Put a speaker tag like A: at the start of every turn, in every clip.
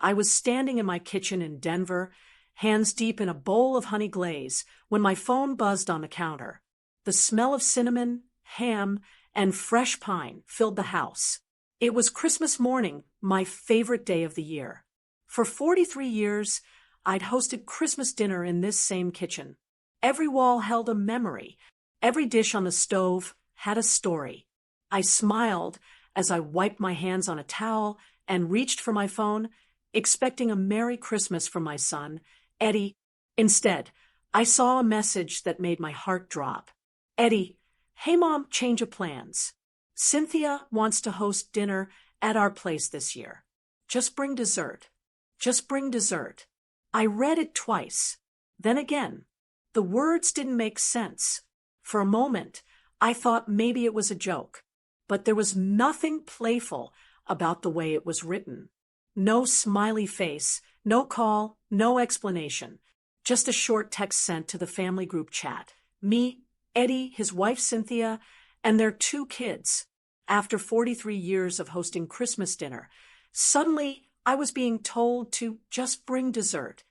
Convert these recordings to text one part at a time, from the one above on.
A: I was standing in my kitchen in Denver, hands deep in a bowl of honey glaze, when my phone buzzed on the counter. The smell of cinnamon, ham, and fresh pine filled the house. It was Christmas morning, my favorite day of the year. For 43 years, I'd hosted Christmas dinner in this same kitchen. Every wall held a memory. Every dish on the stove had a story. I smiled as I wiped my hands on a towel and reached for my phone, expecting a Merry Christmas from my son, Eddie. Instead, I saw a message that made my heart drop. Eddie, hey Mom, change of plans. Cynthia wants to host dinner at our place this year. Just bring dessert. Just bring dessert. I read it twice. Then again. The words didn't make sense. For a moment, I thought maybe it was a joke. But there was nothing playful about the way it was written. No smiley face, no call, no explanation. Just a short text sent to the family group chat. Me, Eddie, his wife Cynthia, and their 2 kids. After 43 years of hosting Christmas dinner, suddenly I was being told to just bring dessert.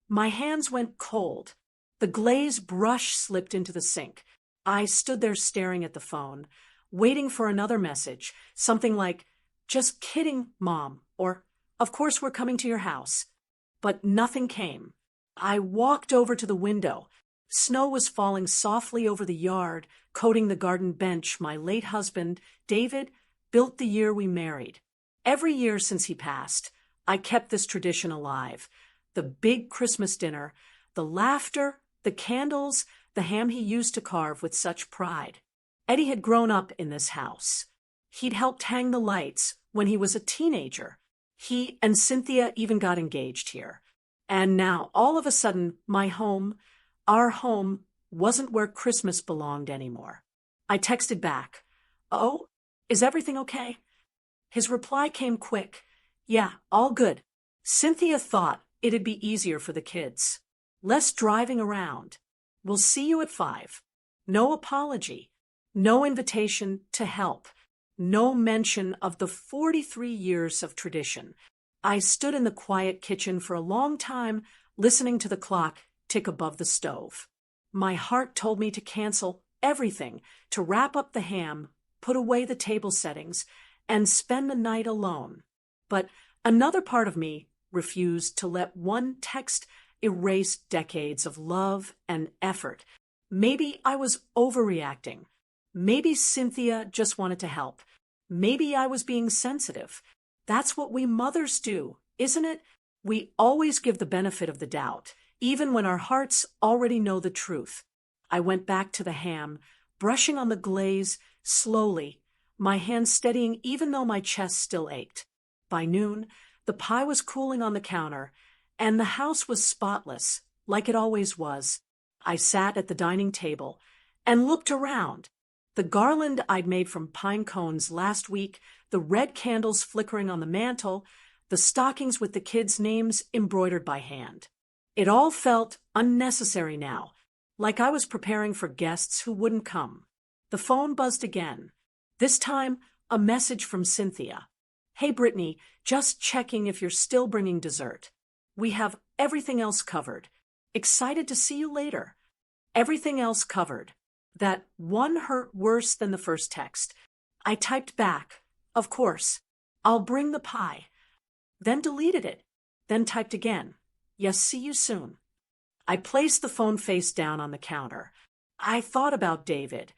A: My hands went cold. The glaze brush slipped into the sink. I stood there staring at the phone, waiting for another message, something like, "Just kidding, Mom," or, "Of course we're coming to your house." But nothing came. I walked over to the window. Snow was falling softly over the yard, coating the garden bench my late husband, David, built the year we married. Every year since he passed, I kept this tradition alive. The big Christmas dinner, the laughter, the candles, the ham he used to carve with such pride. Eddie had grown up in this house. He'd helped hang the lights when he was a teenager. He and Cynthia even got engaged here. And now, all of a sudden, my home, our home, wasn't where Christmas belonged anymore. I texted back, "Oh, is everything okay?" His reply came quick. "Yeah, all good. Cynthia thought it'd be easier for the kids. Less driving around. We'll see you at 5. No apology. No invitation to help. No mention of the 43 years of tradition." I stood in the quiet kitchen for a long time, listening to the clock tick above the stove. My heart told me to cancel everything, to wrap up the ham, put away the table settings, and spend the night alone. But another part of me refused to let one text erase decades of love and effort. Maybe I was overreacting. Maybe Cynthia just wanted to help. Maybe I was being sensitive. That's what we mothers do, isn't it? We always give the benefit of the doubt, even when our hearts already know the truth. I went back to the ham, brushing on the glaze slowly, my hands steadying even though my chest still ached. By noon, the pie was cooling on the counter, and the house was spotless, like it always was. I sat at the dining table and looked around. The garland I'd made from pine cones last week, the red candles flickering on the mantel, the stockings with the kids' names embroidered by hand. It all felt unnecessary now, like I was preparing for guests who wouldn't come. The phone buzzed again. This time, a message from Cynthia. "Hey Brittany, just checking if you're still bringing dessert. We have everything else covered. Excited to see you later." Everything else covered. That one hurt worse than the first text. I typed back, "Of course, I'll bring the pie." Then deleted it. Then typed again, "Yes, see you soon." I placed the phone face down on the counter. I thought about David,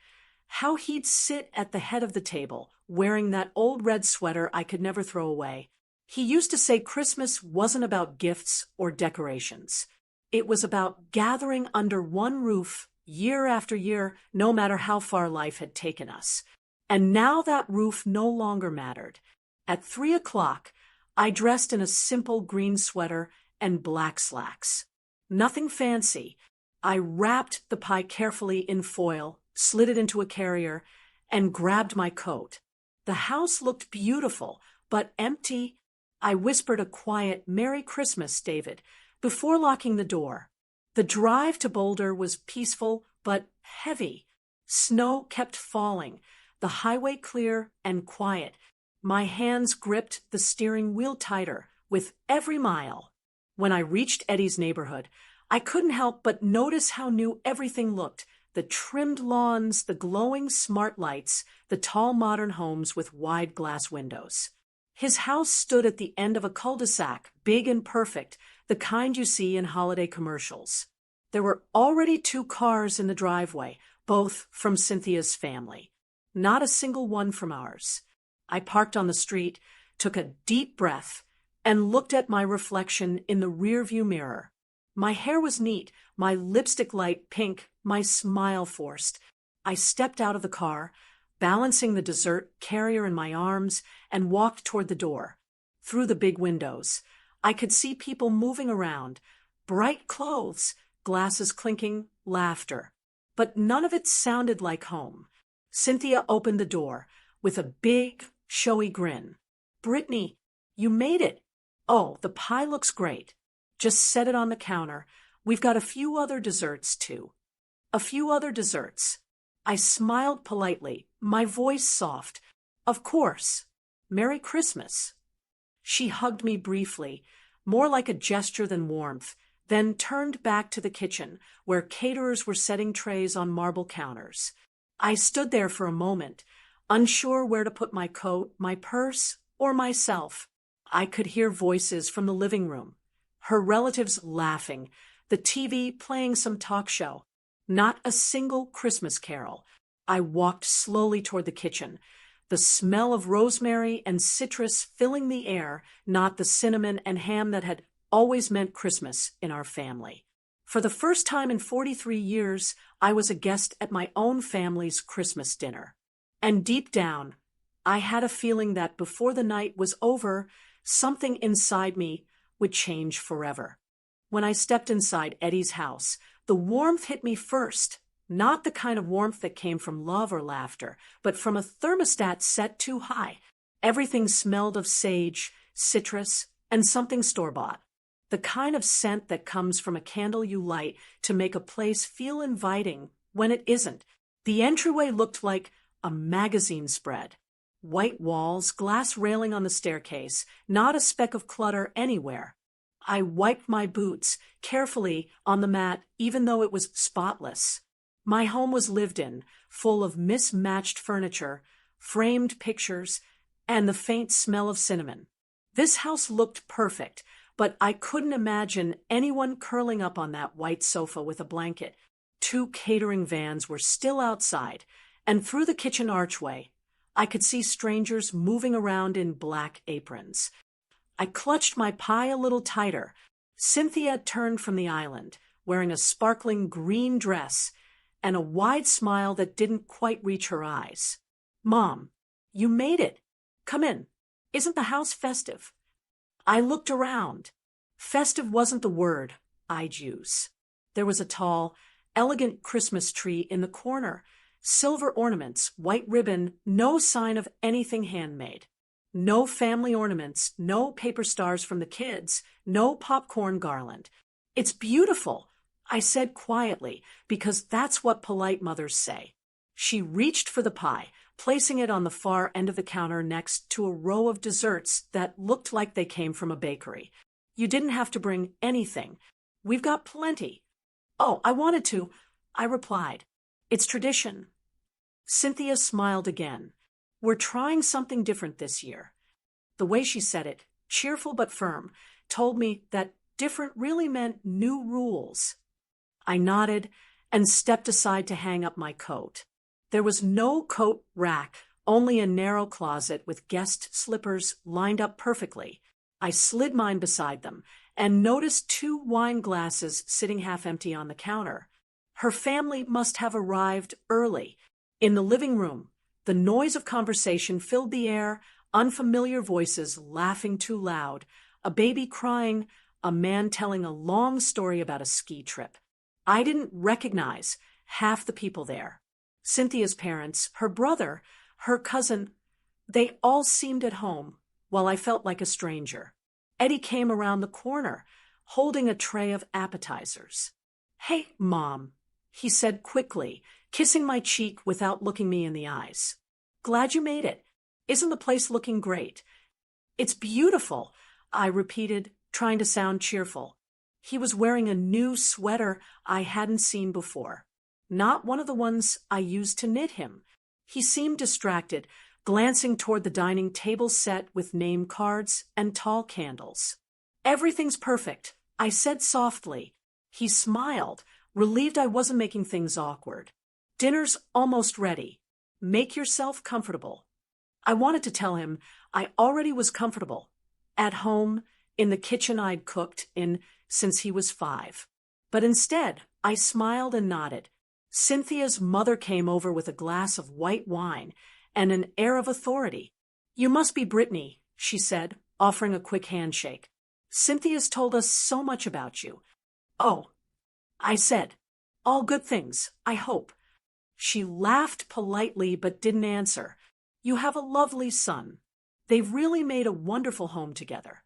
A: how he'd sit at the head of the table, wearing that old red sweater I could never throw away. He used to say Christmas wasn't about gifts or decorations. It was about gathering under one roof year after year, no matter how far life had taken us. And now that roof no longer mattered. At 3 o'clock, I dressed in a simple green sweater and black slacks. Nothing fancy. I wrapped the pie carefully in foil, slid it into a carrier, and grabbed my coat. The house looked beautiful, but empty. I whispered a quiet "Merry Christmas, David," before locking the door. The drive to Boulder was peaceful but heavy. Snow kept falling, the highway clear and quiet. My hands gripped the steering wheel tighter, with every mile. When I reached Eddie's neighborhood, I couldn't help but notice how new everything looked. The trimmed lawns, the glowing smart lights, the tall modern homes with wide glass windows. His house stood at the end of a cul-de-sac, big and perfect, the kind you see in holiday commercials. There were already 2 cars in the driveway, both from Cynthia's family. Not a single one from ours. I parked on the street, took a deep breath, and looked at my reflection in the rearview mirror. My hair was neat, my lipstick light pink, my smile forced. I stepped out of the car, balancing the dessert carrier in my arms, and walked toward the door. Through the big windows, I could see people moving around, bright clothes, glasses clinking, laughter. But none of it sounded like home. Cynthia opened the door with a big, showy grin. "Brittany, you made it. Oh, the pie looks great. Just set it on the counter. We've got a few other desserts, too." A few other desserts. I smiled politely, my voice soft. "Of course. Merry Christmas." She hugged me briefly, more like a gesture than warmth, then turned back to the kitchen, where caterers were setting trays on marble counters. I stood there for a moment, unsure where to put my coat, my purse, or myself. I could hear voices from the living room, her relatives laughing, the TV playing some talk show. Not a single Christmas carol. I walked slowly toward the kitchen, the smell of rosemary and citrus filling the air, not the cinnamon and ham that had always meant Christmas in our family. For the first time in 43 years, I was a guest at my own family's Christmas dinner. And deep down, I had a feeling that before the night was over, something inside me would change forever. When I stepped inside Eddie's house, the warmth hit me first. Not the kind of warmth that came from love or laughter, but from a thermostat set too high. Everything smelled of sage, citrus, and something store-bought. The kind of scent that comes from a candle you light to make a place feel inviting when it isn't. The entryway looked like a magazine spread. White walls, glass railing on the staircase, not a speck of clutter anywhere. I wiped my boots carefully on the mat, even though it was spotless. My home was lived in, full of mismatched furniture, framed pictures, and the faint smell of cinnamon. This house looked perfect, but I couldn't imagine anyone curling up on that white sofa with a blanket. 2 catering vans were still outside, and through the kitchen archway, I could see strangers moving around in black aprons. I clutched my pie a little tighter. Cynthia turned from the island, wearing a sparkling green dress and a wide smile that didn't quite reach her eyes. "Mom, you made it. Come in. Isn't the house festive?" I looked around. Festive wasn't the word I'd use. There was a tall, elegant Christmas tree in the corner, silver ornaments, white ribbon, no sign of anything handmade. No family ornaments, no paper stars from the kids, no popcorn garland. "It's beautiful," I said quietly, because that's what polite mothers say. She reached for the pie, placing it on the far end of the counter next to a row of desserts that looked like they came from a bakery. "You didn't have to bring anything. We've got plenty." "Oh, I wanted to," I replied. "It's tradition." Cynthia smiled again. "We're trying something different this year." The way she said it, cheerful but firm, told me that different really meant new rules. I nodded and stepped aside to hang up my coat. There was no coat rack, only a narrow closet with guest slippers lined up perfectly. I slid mine beside them and noticed 2 wine glasses sitting half empty on the counter. Her family must have arrived early. In the living room, the noise of conversation filled the air, unfamiliar voices laughing too loud, a baby crying, a man telling a long story about a ski trip. I didn't recognize half the people there. Cynthia's parents, her brother, her cousin, they all seemed at home, while I felt like a stranger. Eddie came around the corner, holding a tray of appetizers. "Hey, Mom," he said quickly, kissing my cheek without looking me in the eyes. "Glad you made it. Isn't the place looking great?" "It's beautiful," I repeated, trying to sound cheerful. He was wearing a new sweater I hadn't seen before. Not one of the ones I used to knit him. He seemed distracted, glancing toward the dining table set with name cards and tall candles. "Everything's perfect," I said softly. He smiled, relieved I wasn't making things awkward. "Dinner's almost ready. Make yourself comfortable." I wanted to tell him I already was comfortable. At home, in the kitchen I'd cooked in since he was 5. But instead, I smiled and nodded. Cynthia's mother came over with a glass of white wine and an air of authority. "You must be Brittany," she said, offering a quick handshake. "Cynthia's told us so much about you." "Oh," I said. "All good things, I hope." She laughed politely but didn't answer. "You have a lovely son. They've really made a wonderful home together."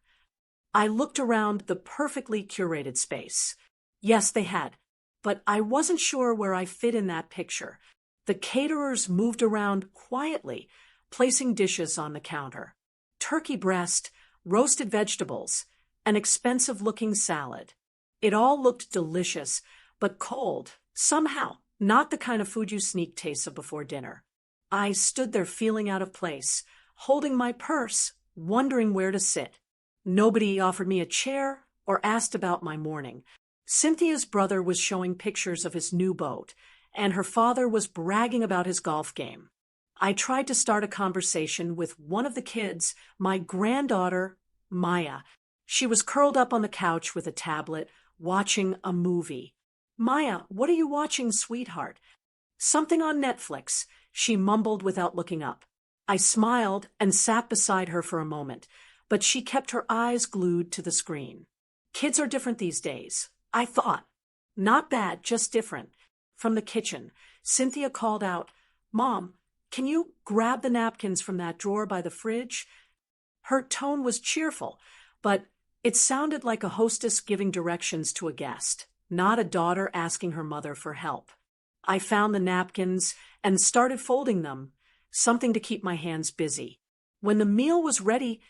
A: I looked around the perfectly curated space. Yes, they had, but I wasn't sure where I fit in that picture. The caterers moved around quietly, placing dishes on the counter. Turkey breast, roasted vegetables, an expensive-looking salad. It all looked delicious, but cold, somehow, not the kind of food you sneak tastes of before dinner. I stood there feeling out of place, holding my purse, wondering where to sit. Nobody offered me a chair or asked about my morning. Cynthia's brother was showing pictures of his new boat, and her father was bragging about his golf game. I tried to start a conversation with one of the kids, my granddaughter, Maya. She was curled up on the couch with a tablet, watching a movie. "Maya, what are you watching, sweetheart?" "Something on Netflix," she mumbled without looking up. I smiled and sat beside her for a moment, but she kept her eyes glued to the screen. Kids are different these days, I thought. Not bad, just different. From the kitchen, Cynthia called out, "Mom, can you grab the napkins from that drawer by the fridge?" Her tone was cheerful, but it sounded like a hostess giving directions to a guest, not a daughter asking her mother for help. I found the napkins and started folding them, something to keep my hands busy. When the meal was ready,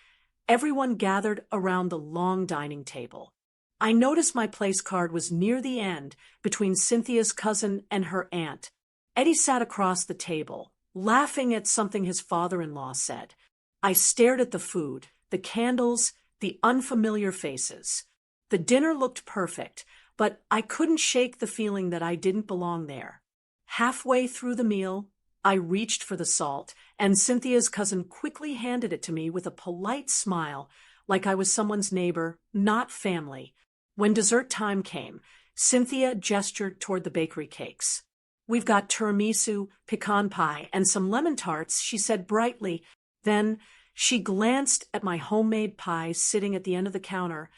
A: everyone gathered around the long dining table. I noticed my place card was near the end, between Cynthia's cousin and her aunt. Eddie sat across the table, laughing at something his father-in-law said. I stared at the food, the candles, the unfamiliar faces. The dinner looked perfect, but I couldn't shake the feeling that I didn't belong there. Halfway through the meal, I reached for the salt, and Cynthia's cousin quickly handed it to me with a polite smile, like I was someone's neighbor, not family. When dessert time came, Cynthia gestured toward the bakery cakes. "We've got tiramisu, pecan pie, and some lemon tarts," she said brightly. Then she glanced at my homemade pie sitting at the end of the counter,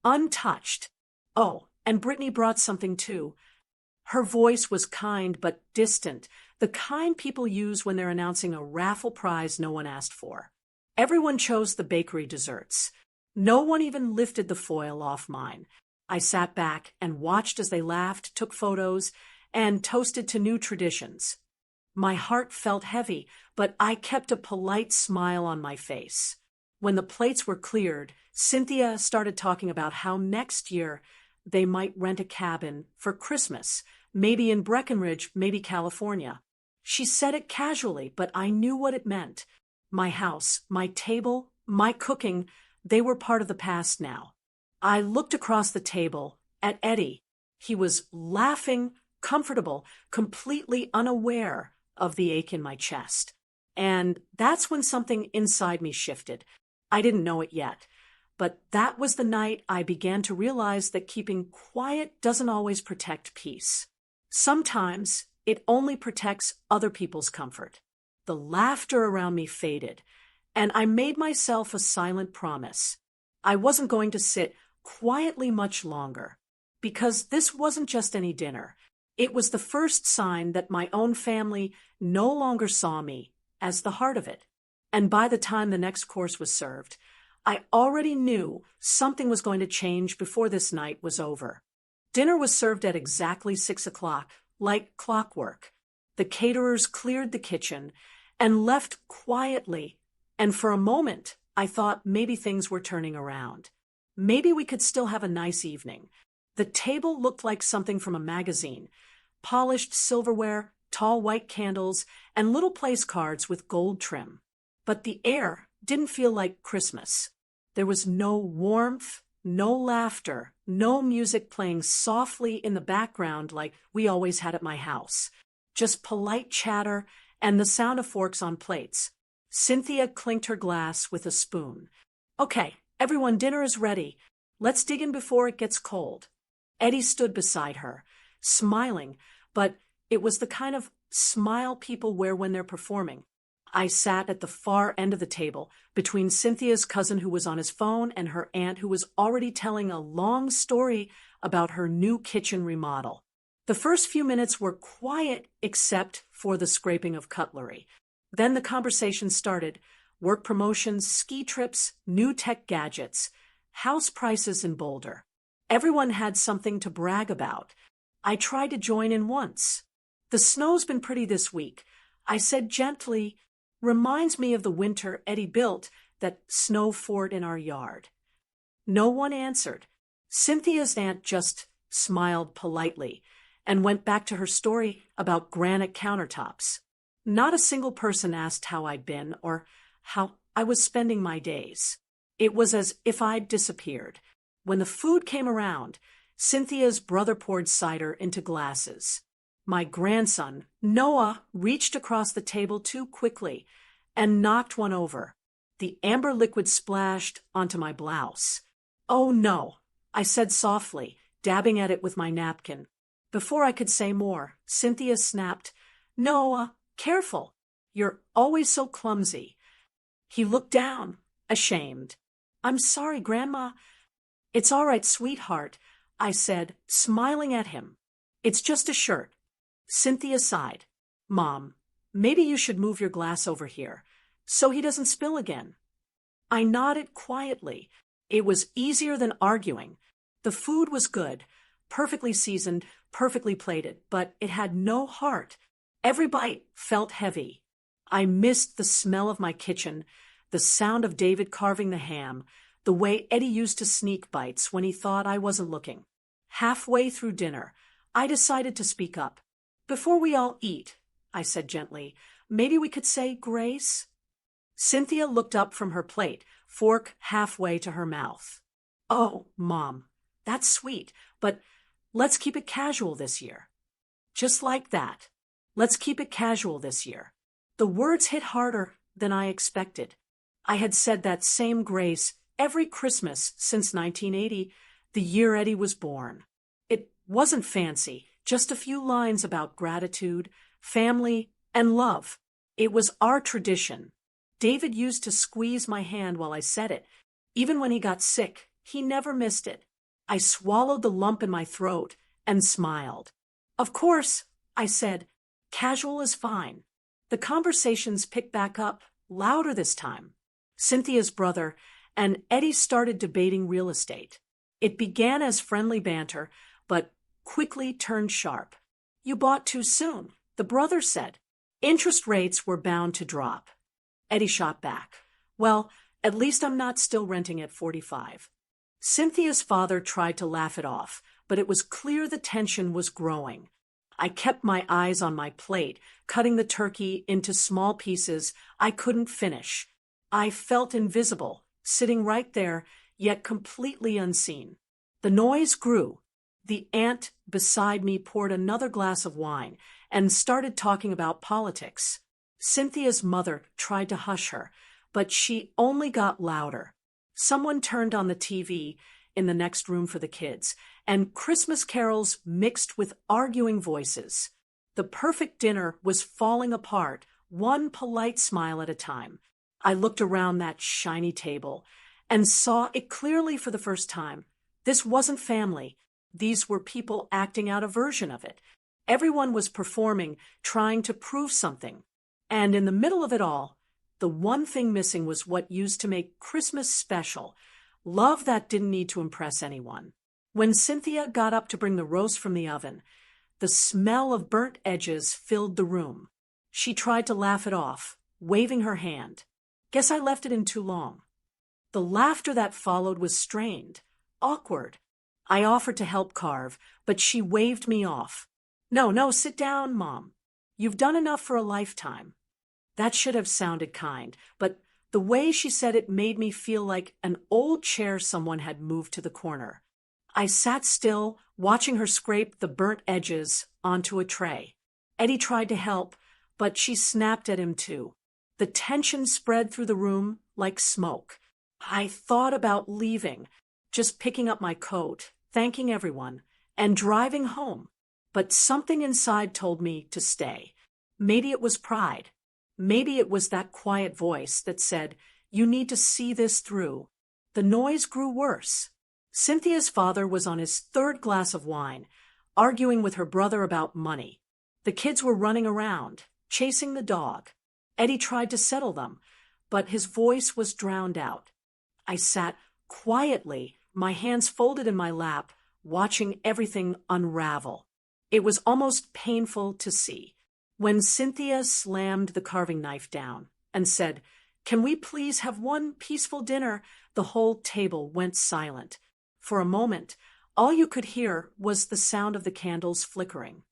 A: untouched. "Oh, and Brittany brought something too." Her voice was kind but distant, the kind people use when they're announcing a raffle prize no one asked for. Everyone chose the bakery desserts. No one even lifted the foil off mine. I sat back and watched as they laughed, took photos, and toasted to new traditions. My heart felt heavy, but I kept a polite smile on my face. When the plates were cleared, Cynthia started talking about how next year they might rent a cabin for Christmas, maybe in Breckenridge, maybe California. She said it casually, but I knew what it meant. My house, my table, my cooking, they were part of the past now. I looked across the table at Eddie. He was laughing, comfortable, completely unaware of the ache in my chest. And that's when something inside me shifted. I didn't know it yet. But that was the night I began to realize that keeping quiet doesn't always protect peace. Sometimes it only protects other people's comfort. The laughter around me faded, and I made myself a silent promise. I wasn't going to sit quietly much longer, because this wasn't just any dinner. It was the first sign that my own family no longer saw me as the heart of it. And by the time the next course was served, I already knew something was going to change before this night was over. Dinner was served at exactly 6 o'clock, like clockwork. The caterers cleared the kitchen and left quietly, and for a moment I thought maybe things were turning around. Maybe we could still have a nice evening. The table looked like something from a magazine. Polished silverware, tall white candles, and little place cards with gold trim. But the air didn't feel like Christmas. There was no warmth, no laughter, no music playing softly in the background like we always had at my house. Just polite chatter and the sound of forks on plates. Cynthia clinked her glass with a spoon. "Okay, everyone, dinner is ready. Let's dig in before it gets cold." Eddie stood beside her, smiling, but it was the kind of smile people wear when they're performing. I sat at the far end of the table, between Cynthia's cousin who was on his phone and her aunt who was already telling a long story about her new kitchen remodel. The first few minutes were quiet except for the scraping of cutlery. Then the conversation started: work promotions, ski trips, new tech gadgets, house prices in Boulder. Everyone had something to brag about. I tried to join in once. "The snow's been pretty this week," I said gently. "Reminds me of the winter Eddie built that snow fort in our yard." No one answered. Cynthia's aunt just smiled politely and went back to her story about granite countertops. Not a single person asked how I'd been or how I was spending my days. It was as if I'd disappeared. When the food came around, Cynthia's brother poured cider into glasses. My grandson, Noah, reached across the table too quickly and knocked one over. The amber liquid splashed onto my blouse. "Oh no," I said softly, dabbing at it with my napkin. Before I could say more, Cynthia snapped, "Noah, careful. You're always so clumsy." He looked down, ashamed. "I'm sorry, Grandma." "It's all right, sweetheart," I said, smiling at him. "It's just a shirt." Cynthia sighed. "Mom, maybe you should move your glass over here, so he doesn't spill again." I nodded quietly. It was easier than arguing. The food was good, perfectly seasoned, perfectly plated, but it had no heart. Every bite felt heavy. I missed the smell of my kitchen, the sound of David carving the ham, the way Eddie used to sneak bites when he thought I wasn't looking. Halfway through dinner, I decided to speak up. "Before we all eat," I said gently, "maybe we could say grace?" Cynthia looked up from her plate, fork halfway to her mouth. "Oh, Mom, that's sweet, but let's keep it casual this year." Just like that. Let's keep it casual this year. The words hit harder than I expected. I had said that same grace every Christmas since 1980, the year Eddie was born. It wasn't fancy, just a few lines about gratitude, family, and love. It was our tradition. David used to squeeze my hand while I said it. Even when he got sick, he never missed it. I swallowed the lump in my throat and smiled. "Of course," I said, "casual is fine." The conversations picked back up, louder this time. Cynthia's brother and Eddie started debating real estate. It began as friendly banter, but quickly turned sharp. "You bought too soon," the brother said. "Interest rates were bound to drop." Eddie shot back. "Well, at least I'm not still renting at 45. Cynthia's father tried to laugh it off, but it was clear the tension was growing. I kept my eyes on my plate, cutting the turkey into small pieces I couldn't finish. I felt invisible, sitting right there, yet completely unseen. The noise grew. The aunt beside me poured another glass of wine and started talking about politics. Cynthia's mother tried to hush her, but she only got louder. Someone turned on the TV in the next room for the kids, and Christmas carols mixed with arguing voices. The perfect dinner was falling apart, one polite smile at a time. I looked around that shiny table and saw it clearly for the first time. This wasn't family. These were people acting out a version of it. Everyone was performing, trying to prove something. And in the middle of it all, the one thing missing was what used to make Christmas special, love that didn't need to impress anyone. When Cynthia got up to bring the roast from the oven, the smell of burnt edges filled the room. She tried to laugh it off, waving her hand. "Guess I left it in too long." The laughter that followed was strained, awkward. I offered to help carve, but she waved me off. No, no, sit down, Mom. You've done enough for a lifetime. That should have sounded kind, but the way she said it made me feel like an old chair someone had moved to the corner. I sat still, watching her scrape the burnt edges onto a tray. Eddie tried to help, but she snapped at him too. The tension spread through the room like smoke. I thought about leaving, just picking up my coat, thanking everyone, and driving home. But something inside told me to stay. Maybe it was pride. Maybe it was that quiet voice that said, "You need to see this through." The noise grew worse. Cynthia's father was on his third glass of wine, arguing with her brother about money. The kids were running around, chasing the dog. Eddie tried to settle them, but his voice was drowned out. I sat quietly, my hands folded in my lap, watching everything unravel. It was almost painful to see. When Cynthia slammed the carving knife down and said, "Can we please have one peaceful dinner?" the whole table went silent. For a moment, all you could hear was the sound of the candles flickering.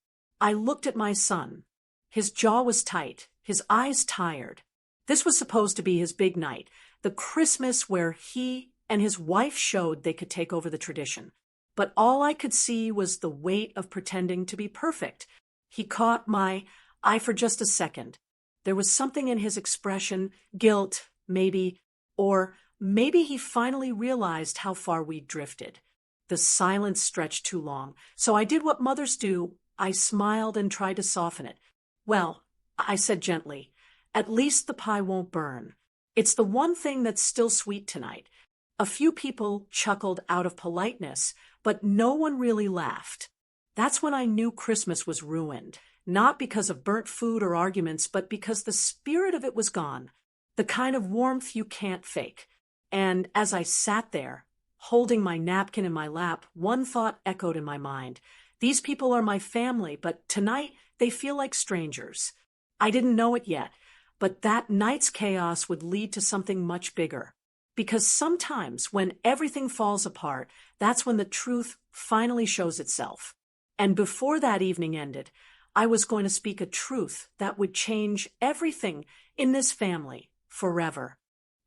A: I looked at my son. His jaw was tight, his eyes tired. This was supposed to be his big night, the Christmas where he and his wife showed they could take over the tradition. But all I could see was the weight of pretending to be perfect. He caught my eye for just a second. There was something in his expression, guilt, maybe, or maybe he finally realized how far we'd drifted. The silence stretched too long, so I did what mothers do. I smiled and tried to soften it. "Well," I said gently, "at least the pie won't burn. It's the one thing that's still sweet tonight." A few people chuckled out of politeness, but no one really laughed. That's when I knew Christmas was ruined, not because of burnt food or arguments, but because the spirit of it was gone, the kind of warmth you can't fake. And as I sat there, holding my napkin in my lap, one thought echoed in my mind. These people are my family, but tonight they feel like strangers. I didn't know it yet, but that night's chaos would lead to something much bigger. Because sometimes when everything falls apart, that's when the truth finally shows itself. And before that evening ended, I was going to speak a truth that would change everything in this family forever.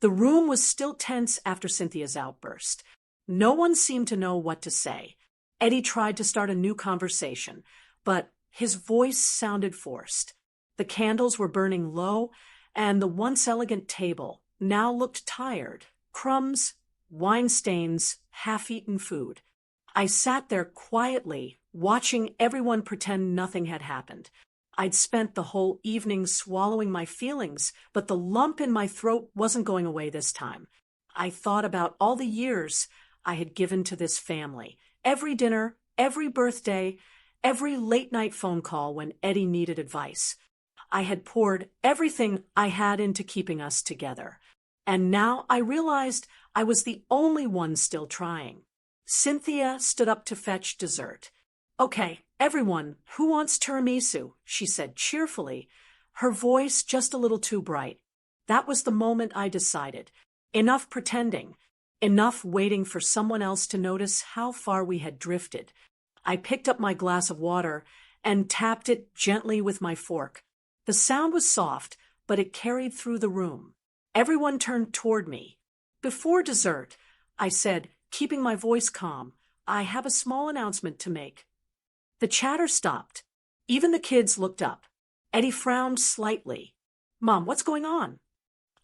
A: The room was still tense after Cynthia's outburst. No one seemed to know what to say. Eddie tried to start a new conversation, but his voice sounded forced. The candles were burning low, and the once elegant table now looked tired. Crumbs, wine stains, half-eaten food. I sat there quietly, watching everyone pretend nothing had happened. I'd spent the whole evening swallowing my feelings, but the lump in my throat wasn't going away this time. I thought about all the years I had given to this family. Every dinner, every birthday, every late-night phone call when Eddie needed advice. I had poured everything I had into keeping us together. And now I realized I was the only one still trying. Cynthia stood up to fetch dessert. "Okay, everyone, who wants tiramisu?" she said cheerfully, her voice just a little too bright. That was the moment I decided. Enough pretending. Enough waiting for someone else to notice how far we had drifted. I picked up my glass of water and tapped it gently with my fork. The sound was soft, but it carried through the room. Everyone turned toward me. "Before dessert," I said, keeping my voice calm, "I have a small announcement to make." The chatter stopped. Even the kids looked up. Eddie frowned slightly. "Mom, what's going on?"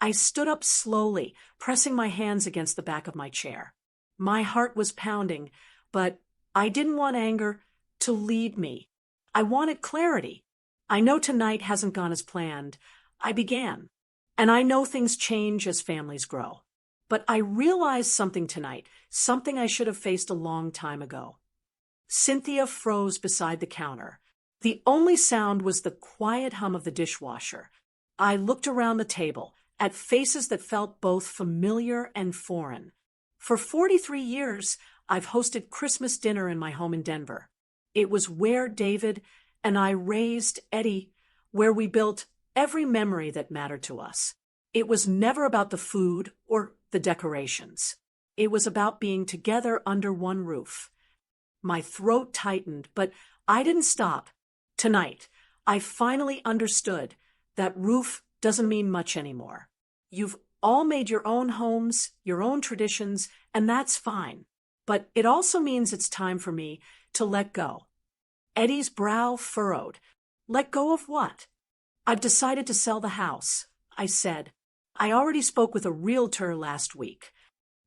A: I stood up slowly, pressing my hands against the back of my chair. My heart was pounding, but I didn't want anger to lead me. I wanted clarity. "I know tonight hasn't gone as planned," I began. "And I know things change as families grow. But I realized something tonight, something I should have faced a long time ago." Cynthia froze beside the counter. The only sound was the quiet hum of the dishwasher. I looked around the table, at faces that felt both familiar and foreign. For 43 years, I've hosted Christmas dinner in my home in Denver. It was where David and I raised Eddie, where we built every memory that mattered to us. It was never about the food or the decorations. It was about being together under one roof. My throat tightened, but I didn't stop. Tonight, I finally understood that roof doesn't mean much anymore. You've all made your own homes, your own traditions, and that's fine. But it also means it's time for me to let go. Eddie's brow furrowed. Let go of what? I've decided to sell the house, I said. I already spoke with a realtor last week.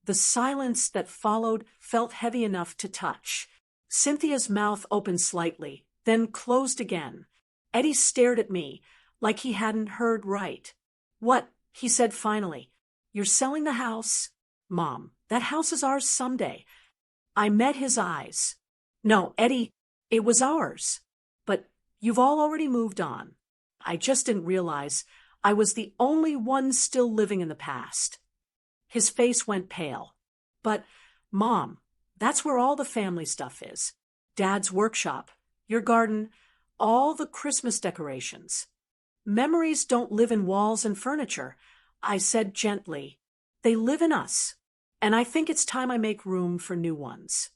A: The silence that followed felt heavy enough to touch. Cynthia's mouth opened slightly, then closed again. Eddie stared at me like he hadn't heard right. What? He said finally. You're selling the house? Mom, that house is ours someday. I met his eyes. No, Eddie, it was ours. But you've all already moved on. I just didn't realize I was the only one still living in the past. His face went pale. But, Mom, that's where all the family stuff is. Dad's workshop, your garden, all the Christmas decorations. Memories don't live in walls and furniture, I said gently. They live in us, and I think it's time I make room for new ones.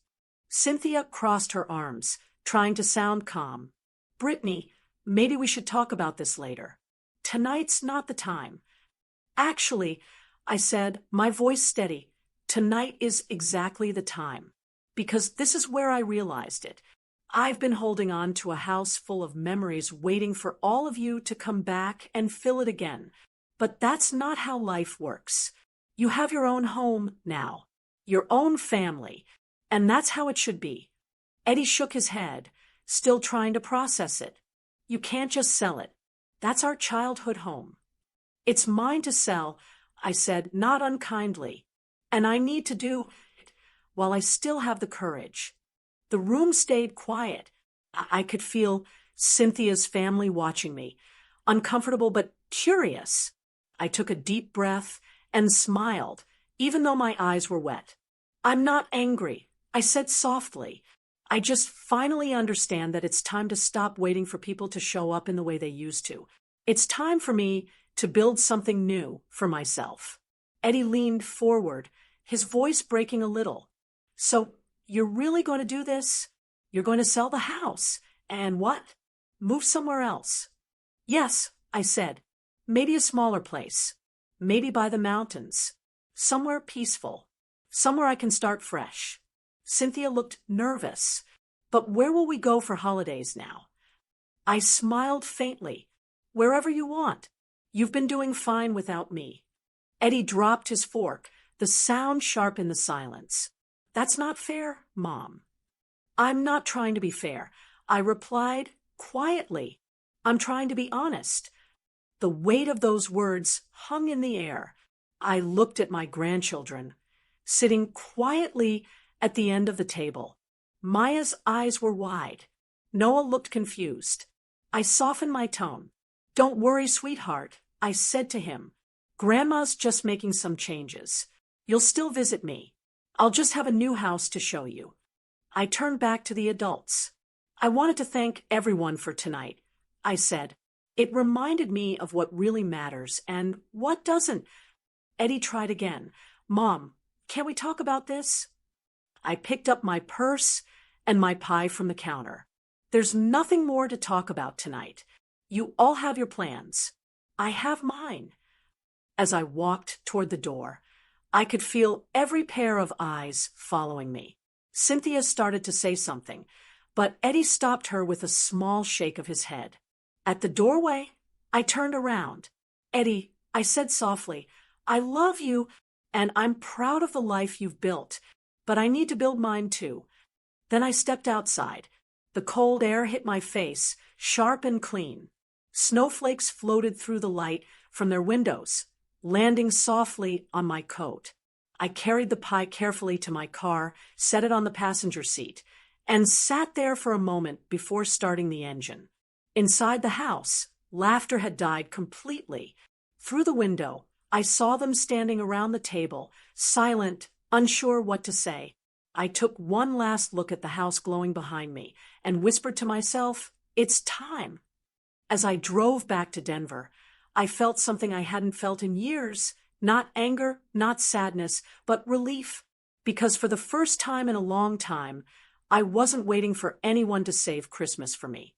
A: Cynthia crossed her arms, trying to sound calm. Brittany, maybe we should talk about this later. Tonight's not the time. Actually, I said, my voice steady, tonight is exactly the time. Because this is where I realized it. I've been holding on to a house full of memories waiting for all of you to come back and fill it again. But that's not how life works. You have your own home now, your own family, and that's how it should be. Eddie shook his head, still trying to process it. You can't just sell it. That's our childhood home. It's mine to sell, I said, not unkindly. And I need to do it while I still have the courage. The room stayed quiet. I could feel Cynthia's family watching me, uncomfortable but curious. I took a deep breath and smiled, even though my eyes were wet. I'm not angry, I said softly. I just finally understand that it's time to stop waiting for people to show up in the way they used to. It's time for me to build something new for myself. Eddie leaned forward, his voice breaking a little. So, you're really going to do this? You're going to sell the house. And what? Move somewhere else. Yes, I said. Maybe a smaller place. Maybe by the mountains. Somewhere peaceful. Somewhere I can start fresh. Cynthia looked nervous. But where will we go for holidays now? I smiled faintly. Wherever you want. You've been doing fine without me. Eddie dropped his fork, the sound sharp in the silence. That's not fair, Mom. I'm not trying to be fair, I replied quietly. I'm trying to be honest. The weight of those words hung in the air. I looked at my grandchildren, sitting quietly at the end of the table. Maya's eyes were wide. Noah looked confused. I softened my tone. Don't worry, sweetheart, I said to him. Grandma's just making some changes. You'll still visit me. I'll just have a new house to show you. I turned back to the adults. I wanted to thank everyone for tonight, I said. It reminded me of what really matters and what doesn't. Eddie tried again. Mom, can we talk about this? I picked up my purse and my pie from the counter. There's nothing more to talk about tonight. You all have your plans. I have mine. As I walked toward the door, I could feel every pair of eyes following me. Cynthia started to say something, but Eddie stopped her with a small shake of his head. At the doorway, I turned around. Eddie, I said softly, I love you, and I'm proud of the life you've built, but I need to build mine too. Then I stepped outside. The cold air hit my face, sharp and clean. Snowflakes floated through the light from their windows, landing softly on my coat. I carried the pie carefully to my car, set it on the passenger seat, and sat there for a moment before starting the engine. Inside the house, laughter had died completely. Through the window, I saw them standing around the table, silent, unsure what to say. I took one last look at the house glowing behind me and whispered to myself, it's time. As I drove back to Denver, I felt something I hadn't felt in years, Not anger, not sadness, but relief. Because for the first time in a long time, I wasn't waiting for anyone to save Christmas for me.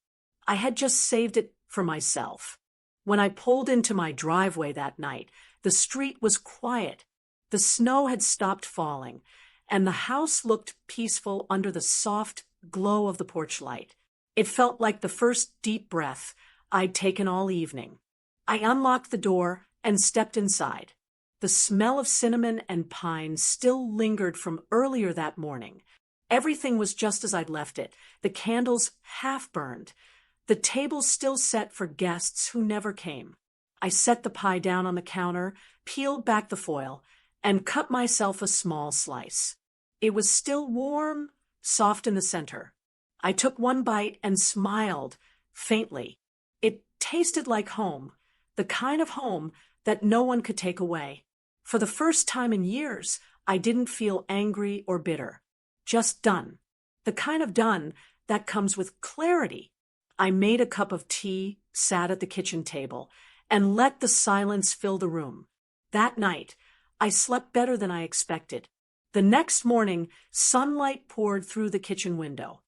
A: I had just saved it for myself. When I pulled into my driveway that night, the street was quiet. The snow had stopped falling, and the house looked peaceful under the soft glow of the porch light. It felt like the first deep breath I'd taken all evening. I unlocked the door and stepped inside. The smell of cinnamon and pine still lingered from earlier that morning. Everything was just as I'd left it, the candles half burned, the table still set for guests who never came. I set the pie down on the counter, peeled back the foil, and cut myself a small slice. It was still warm, soft in the center. I took one bite and smiled, faintly. It tasted like home, the kind of home that no one could take away. For the first time in years, I didn't feel angry or bitter. Just done. The kind of done that comes with clarity. I made a cup of tea, sat at the kitchen table, and let the silence fill the room. That night, I slept better than I expected. The next morning, sunlight poured through the kitchen window.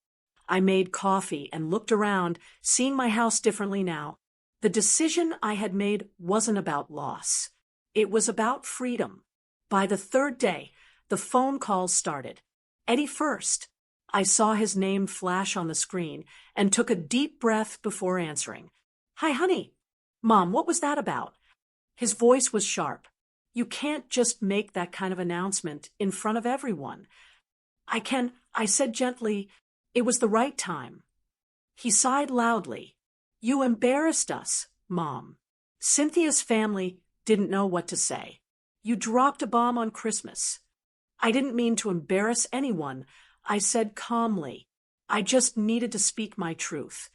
A: I made coffee and looked around, seeing my house differently now. The decision I had made wasn't about loss. It was about freedom. By the third day, the phone calls started. Eddie first. I saw his name flash on the screen and took a deep breath before answering. "Hi, honey." "Mom, what was that about?" His voice was sharp. "You can't just make that kind of announcement in front of everyone." I said gently. It was the right time. He sighed loudly. "You embarrassed us, Mom." Cynthia's family didn't know what to say. "You dropped a bomb on Christmas." "I didn't mean to embarrass anyone," I said calmly. "I just needed to speak my truth."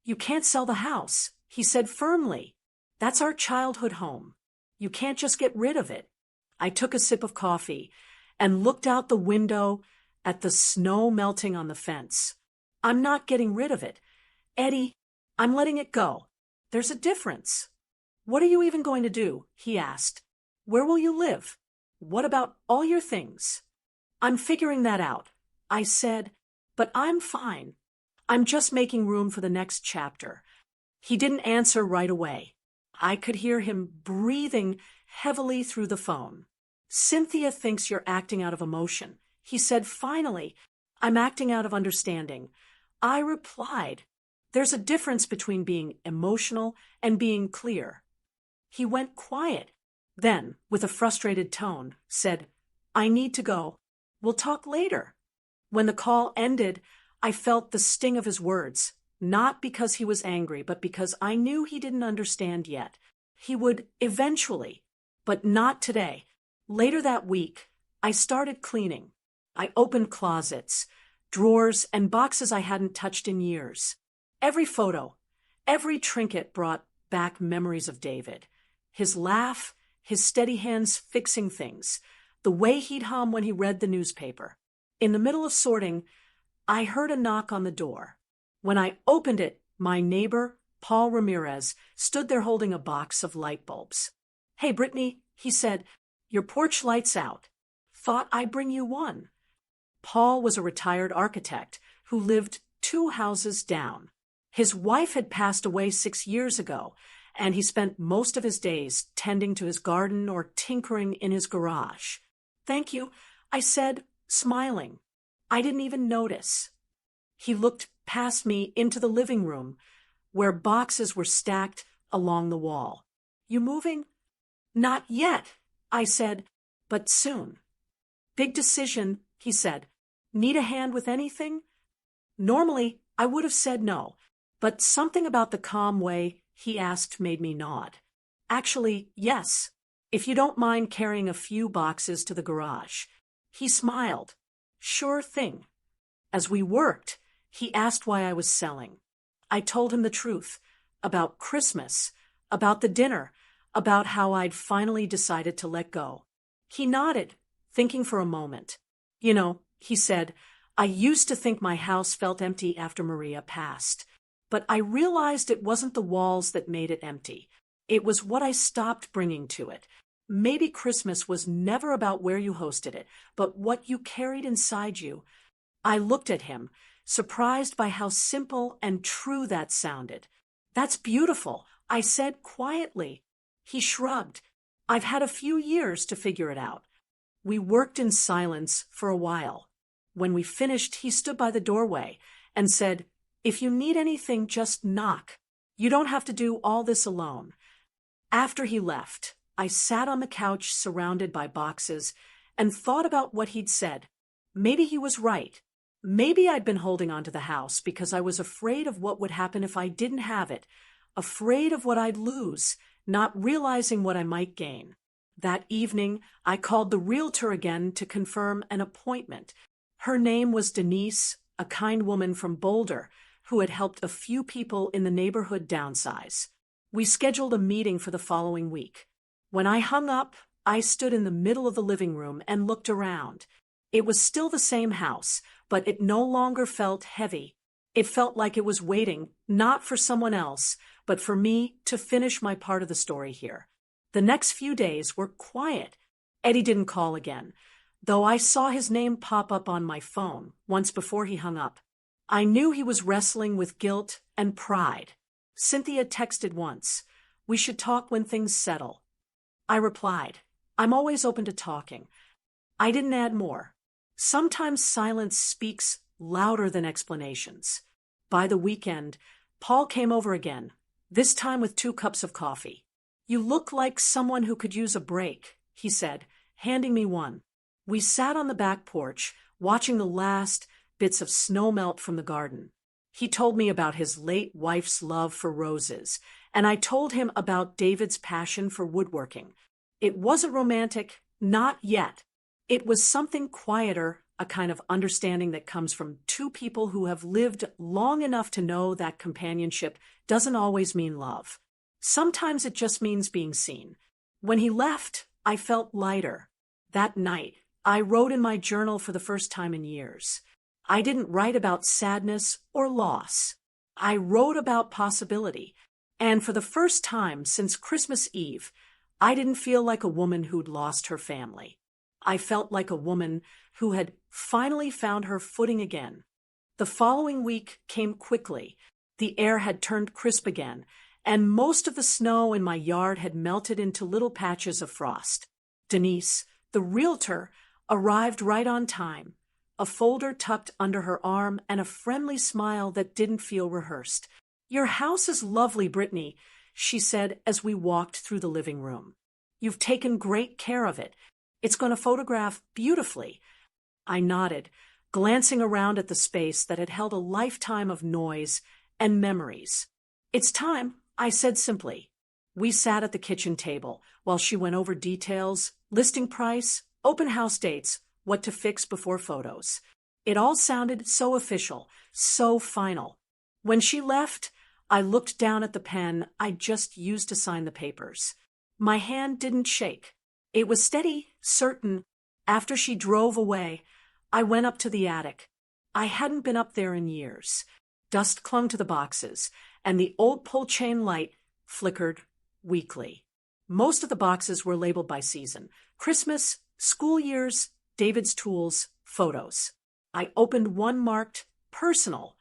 A: "You can't sell the house," he said firmly. "That's our childhood home. You can't just get rid of it." I took a sip of coffee and looked out the window at the snow melting on the fence. "I'm not getting rid of it. Eddie, I'm letting it go. There's a difference." "What are you even going to do?" he asked. "Where will you live? What about all your things?" "I'm figuring that out," I said, "but I'm fine. I'm just making room for the next chapter." He didn't answer right away. I could hear him breathing heavily through the phone. "Cynthia thinks you're acting out of emotion," he said finally. "I'm acting out of understanding." I replied, "There's a difference between being emotional and being clear." He went quiet, then, with a frustrated tone, said, "I need to go. We'll talk later." When the call ended, I felt the sting of his words, not because he was angry, but because I knew he didn't understand yet. He would eventually, but not today. Later that week, I started cleaning. I opened closets, drawers, and boxes I hadn't touched in years. Every photo, every trinket brought back memories of David. His laugh, his steady hands fixing things, the way he'd hum when he read the newspaper. In the middle of sorting, I heard a knock on the door. When I opened it, my neighbor, Paul Ramirez, stood there holding a box of light bulbs. "Hey, Brittany," he said, "your porch light's out. Thought I'd bring you one." Paul was a retired architect who lived 2 houses down. His wife had passed away 6 years ago, and he spent most of his days tending to his garden or tinkering in his garage. "Thank you," I said, smiling. I didn't even notice. He looked past me into the living room, where boxes were stacked along the wall. "You moving?" "Not yet," I said, "but soon." "Big decision," he said. "Need a hand with anything?" Normally, I would have said no, but something about the calm way he asked made me nod. "Actually, yes, if you don't mind carrying a few boxes to the garage." He smiled. "Sure thing." As we worked, he asked why I was selling. I told him the truth, about Christmas, about the dinner, about how I'd finally decided to let go. He nodded, thinking for a moment. "You know," he said, "I used to think my house felt empty after Maria passed. But I realized it wasn't the walls that made it empty. It was what I stopped bringing to it. maybe Christmas was never about where you hosted it, but what you carried inside you. I looked at him, surprised by how simple and true that sounded. That's beautiful, I said quietly. He shrugged. I've had a few years to figure it out. We worked in silence for a while. When we finished, he stood by the doorway and said, "If you need anything, just knock. You don't have to do all this alone." After he left, I sat on the couch surrounded by boxes and thought about what he'd said. Maybe he was right. Maybe I'd been holding on to the house because I was afraid of what would happen if I didn't have it, afraid of what I'd lose, not realizing what I might gain. That evening, I called the realtor again to confirm an appointment. Her name was Denise, a kind woman from Boulder who had helped a few people in the neighborhood downsize. We scheduled a meeting for the following week. When I hung up, I stood in the middle of the living room and looked around. It was still the same house, but it no longer felt heavy. It felt like it was waiting, not for someone else, but for me to finish my part of the story here. The next few days were quiet. Eddie didn't call again, though I saw his name pop up on my phone once before he hung up. I knew he was wrestling with guilt and pride. Cynthia texted once, "We should talk when things settle." I replied, "I'm always open to talking." I didn't add more. Sometimes silence speaks louder than explanations. By the weekend, Paul came over again, this time with 2 cups of coffee. "You look like someone who could use a break," he said, handing me one. We sat on the back porch, watching the last bits of snow melt from the garden. He told me about his late wife's love for roses, and I told him about David's passion for woodworking. It wasn't romantic, not yet. It was something quieter, a kind of understanding that comes from 2 people who have lived long enough to know that companionship doesn't always mean love. Sometimes it just means being seen. When he left, I felt lighter. That night, I wrote in my journal for the first time in years. I didn't write about sadness or loss. I wrote about possibility. And for the first time since Christmas Eve, I didn't feel like a woman who'd lost her family. I felt like a woman who had finally found her footing again. The following week came quickly. The air had turned crisp again, and most of the snow in my yard had melted into little patches of frost. Denise, the realtor, arrived right on time, a folder tucked under her arm and a friendly smile that didn't feel rehearsed. "Your house is lovely, Brittany," she said as we walked through the living room. "You've taken great care of it. It's going to photograph beautifully." I nodded, glancing around at the space that had held a lifetime of noise and memories. "It's time," I said simply. We sat at the kitchen table while she went over details, listing price, open house dates, what to fix before photos. It all sounded so official, so final. When she left, I looked down at the pen I just used to sign the papers. My hand didn't shake. It was steady, certain. After she drove away, I went up to the attic. I hadn't been up there in years. Dust clung to the boxes, and the old pull chain light flickered weakly. Most of the boxes were labeled by season: Christmas, school years, David's tools, photos. I opened one marked personal.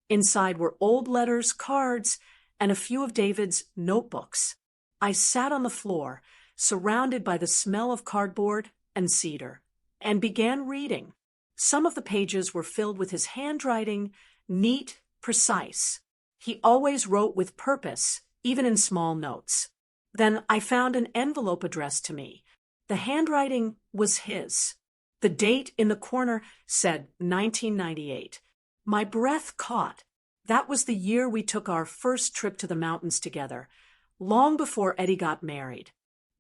A: Inside were old letters, cards, and a few of David's notebooks. I sat on the floor, surrounded by the smell of cardboard and cedar, and began reading. Some of the pages were filled with his handwriting, neat, precise. He always wrote with purpose, even in small notes. Then I found an envelope addressed to me. The handwriting was his. The date in the corner said 1998. My breath caught. That was the year we took our first trip to the mountains together, long before Eddie got married.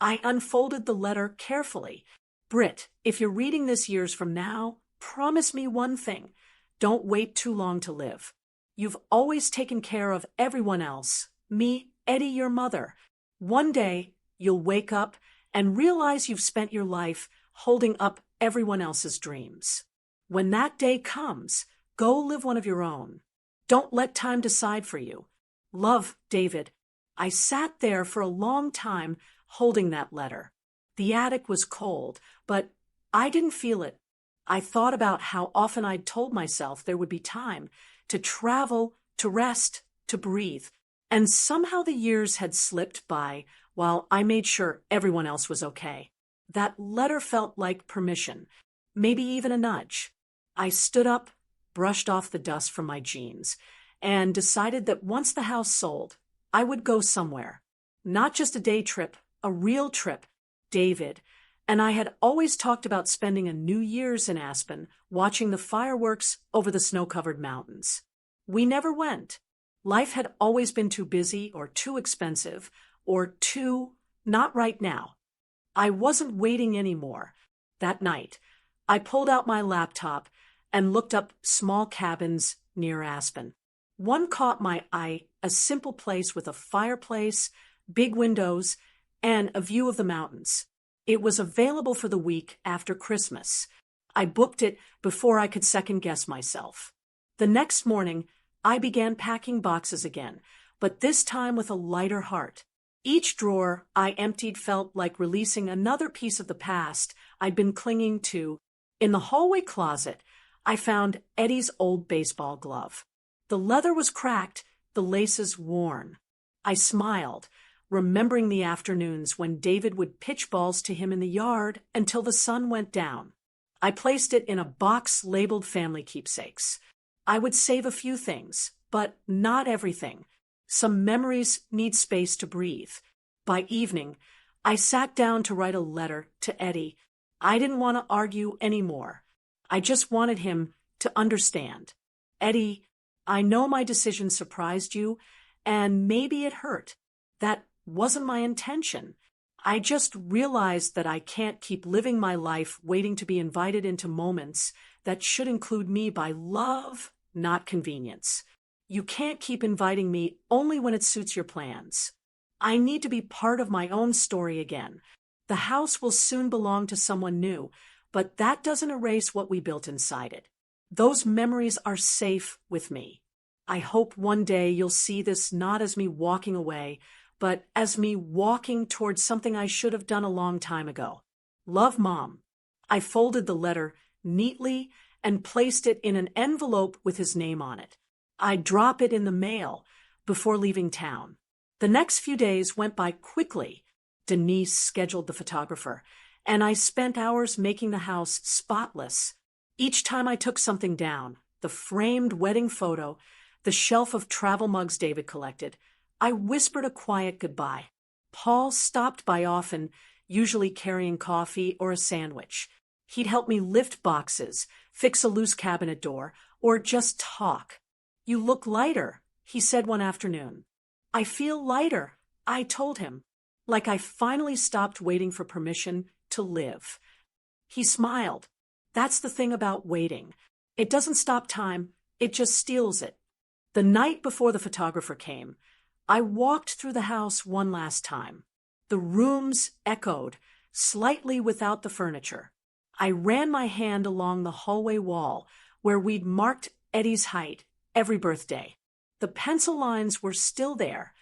A: I unfolded the letter carefully. "Britt, if you're reading this years from now, promise me one thing. Don't wait too long to live. You've always taken care of everyone else. Me, Eddie, your mother. One day, you'll wake up and realize you've spent your life holding up everyone else's dreams. When that day comes, go live one of your own. Don't let time decide for you. Love, David." I sat there for a long time holding that letter. The attic was cold, but I didn't feel it. I thought about how often I'd told myself there would be time to travel, to rest, to breathe. And somehow the years had slipped by while I made sure everyone else was okay. That letter felt like permission, maybe even a nudge. I stood up, brushed off the dust from my jeans, and decided that once the house sold, I would go somewhere. Not just a day trip, a real trip. David and I had always talked about spending a New Year's in Aspen, watching the fireworks over the snow-covered mountains. We never went. Life had always been too busy or too expensive or too not right now. I wasn't waiting anymore. That night, I pulled out my laptop and looked up small cabins near Aspen. One caught my eye, a simple place with a fireplace, big windows, and a view of the mountains. It was available for the week after Christmas. I booked it before I could second-guess myself. The next morning, I began packing boxes again, but this time with a lighter heart. Each drawer I emptied felt like releasing another piece of the past I'd been clinging to. In the hallway closet, I found Eddie's old baseball glove. The leather was cracked, the laces worn. I smiled, remembering the afternoons when David would pitch balls to him in the yard until the sun went down. I placed it in a box labeled family keepsakes. I would save a few things, but not everything. Some memories need space to breathe. By evening, I sat down to write a letter to Eddie. I didn't want to argue anymore. I just wanted him to understand. Eddie, I know my decision surprised you, and maybe it hurt. That wasn't my intention. I just realized that I can't keep living my life waiting to be invited into moments that should include me by love, not convenience. You can't keep inviting me only when it suits your plans. I need to be part of my own story again. The house will soon belong to someone new, but that doesn't erase what we built inside it. Those memories are safe with me. I hope one day you'll see this not as me walking away, but as me walking towards something I should have done a long time ago. Love, Mom. I folded the letter neatly and placed it in an envelope with his name on it. I'd drop it in the mail before leaving town. The next few days went by quickly. Denise scheduled the photographer, and I spent hours making the house spotless. Each time I took something down, the framed wedding photo, the shelf of travel mugs David collected, I whispered a quiet goodbye. Paul stopped by often, usually carrying coffee or a sandwich. He'd help me lift boxes, fix a loose cabinet door, or just talk. "You look lighter," he said one afternoon. "I feel lighter," I told him, like I finally stopped waiting for permission to live. He smiled. That's the thing about waiting. It doesn't stop time, it just steals it. The night before the photographer came, I walked through the house one last time. The rooms echoed, slightly without the furniture. I ran my hand along the hallway wall where we'd marked Eddie's height every birthday. The pencil lines were still there.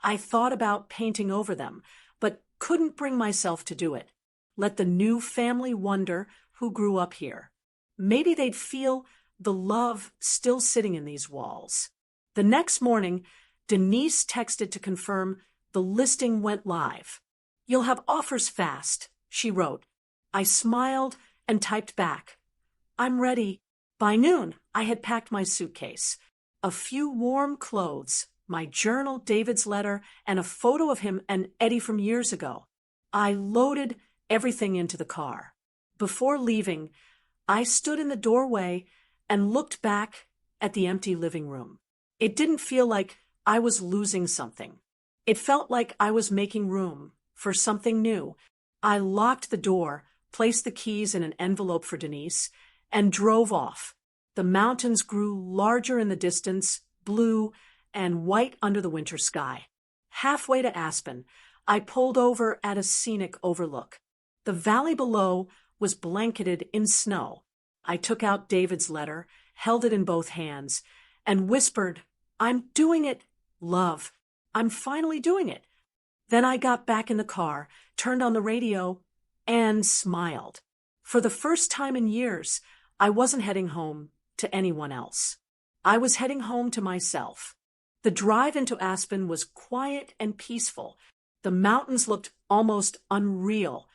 A: I thought about painting over them, but couldn't bring myself to do it. Let the new family wonder who grew up here. Maybe they'd feel the love still sitting in these walls. The next morning, Denise texted to confirm the listing went live. "You'll have offers fast," she wrote. I smiled and typed back, "I'm ready." By noon, I had packed my suitcase. A few warm clothes, my journal, David's letter, and a photo of him and Eddie from years ago. I loaded everything into the car. Before leaving, I stood in the doorway and looked back at the empty living room. It didn't feel like I was losing something. It felt like I was making room for something new. I locked the door, placed the keys in an envelope for Denise, and drove off. The mountains grew larger in the distance, blue and white under the winter sky. Halfway to Aspen, I pulled over at a scenic overlook. The valley below was blanketed in snow. I took out David's letter, held it in both hands, and whispered, "I'm doing it, love. I'm finally doing it." Then I got back in the car, turned on the radio, and smiled. For the first time in years, I wasn't heading home to anyone else. I was heading home to myself. The drive into Aspen was quiet and peaceful. The mountains looked almost unreal,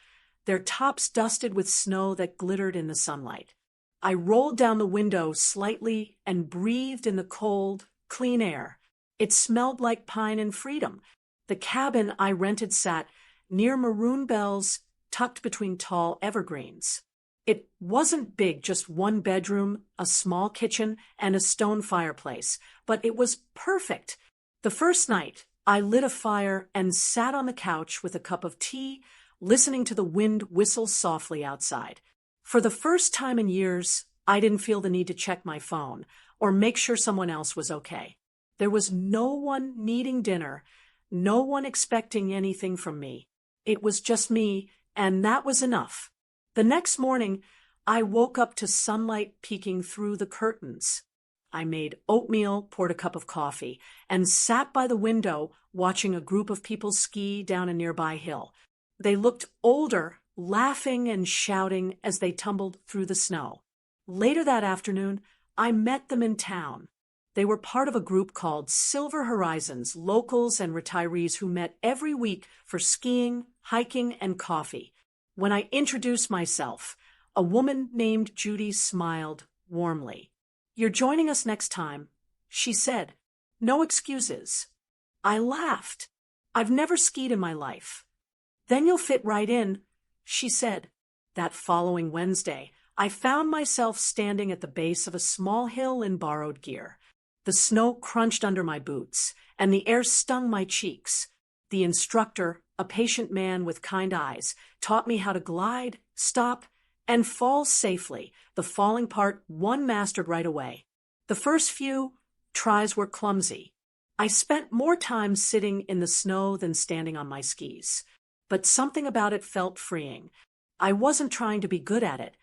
A: their tops dusted with snow that glittered in the sunlight. I rolled down the window slightly and breathed in the cold, clean air. It smelled like pine and freedom. The cabin I rented sat near maroon bells tucked between tall evergreens. It wasn't big, just one bedroom, a small kitchen, and a stone fireplace, but it was perfect. The first night, I lit a fire and sat on the couch with a cup of tea, listening to the wind whistle softly outside. For the first time in years, I didn't feel the need to check my phone or make sure someone else was okay. There was no one needing dinner, no one expecting anything from me. It was just me, and that was enough. The next morning, I woke up to sunlight peeking through the curtains. I made oatmeal, poured a cup of coffee, and sat by the window watching a group of people ski down a nearby hill. They looked older, laughing and shouting as they tumbled through the snow. Later that afternoon, I met them in town. They were part of a group called Silver Horizons, locals and retirees who met every week for skiing, hiking, and coffee. When I introduced myself, a woman named Judy smiled warmly. "You're joining us next time," she said. "No excuses." I laughed. "I've never skied in my life." "Then you'll fit right in," she said. That following Wednesday, I found myself standing at the base of a small hill in borrowed gear. The snow crunched under my boots, and the air stung my cheeks. The instructor, a patient man with kind eyes, taught me how to glide, stop, and fall safely. The falling part one mastered right away. The first few tries were clumsy. I spent more time sitting in the snow than standing on my skis. But something about it felt freeing. I wasn't trying to be good at it.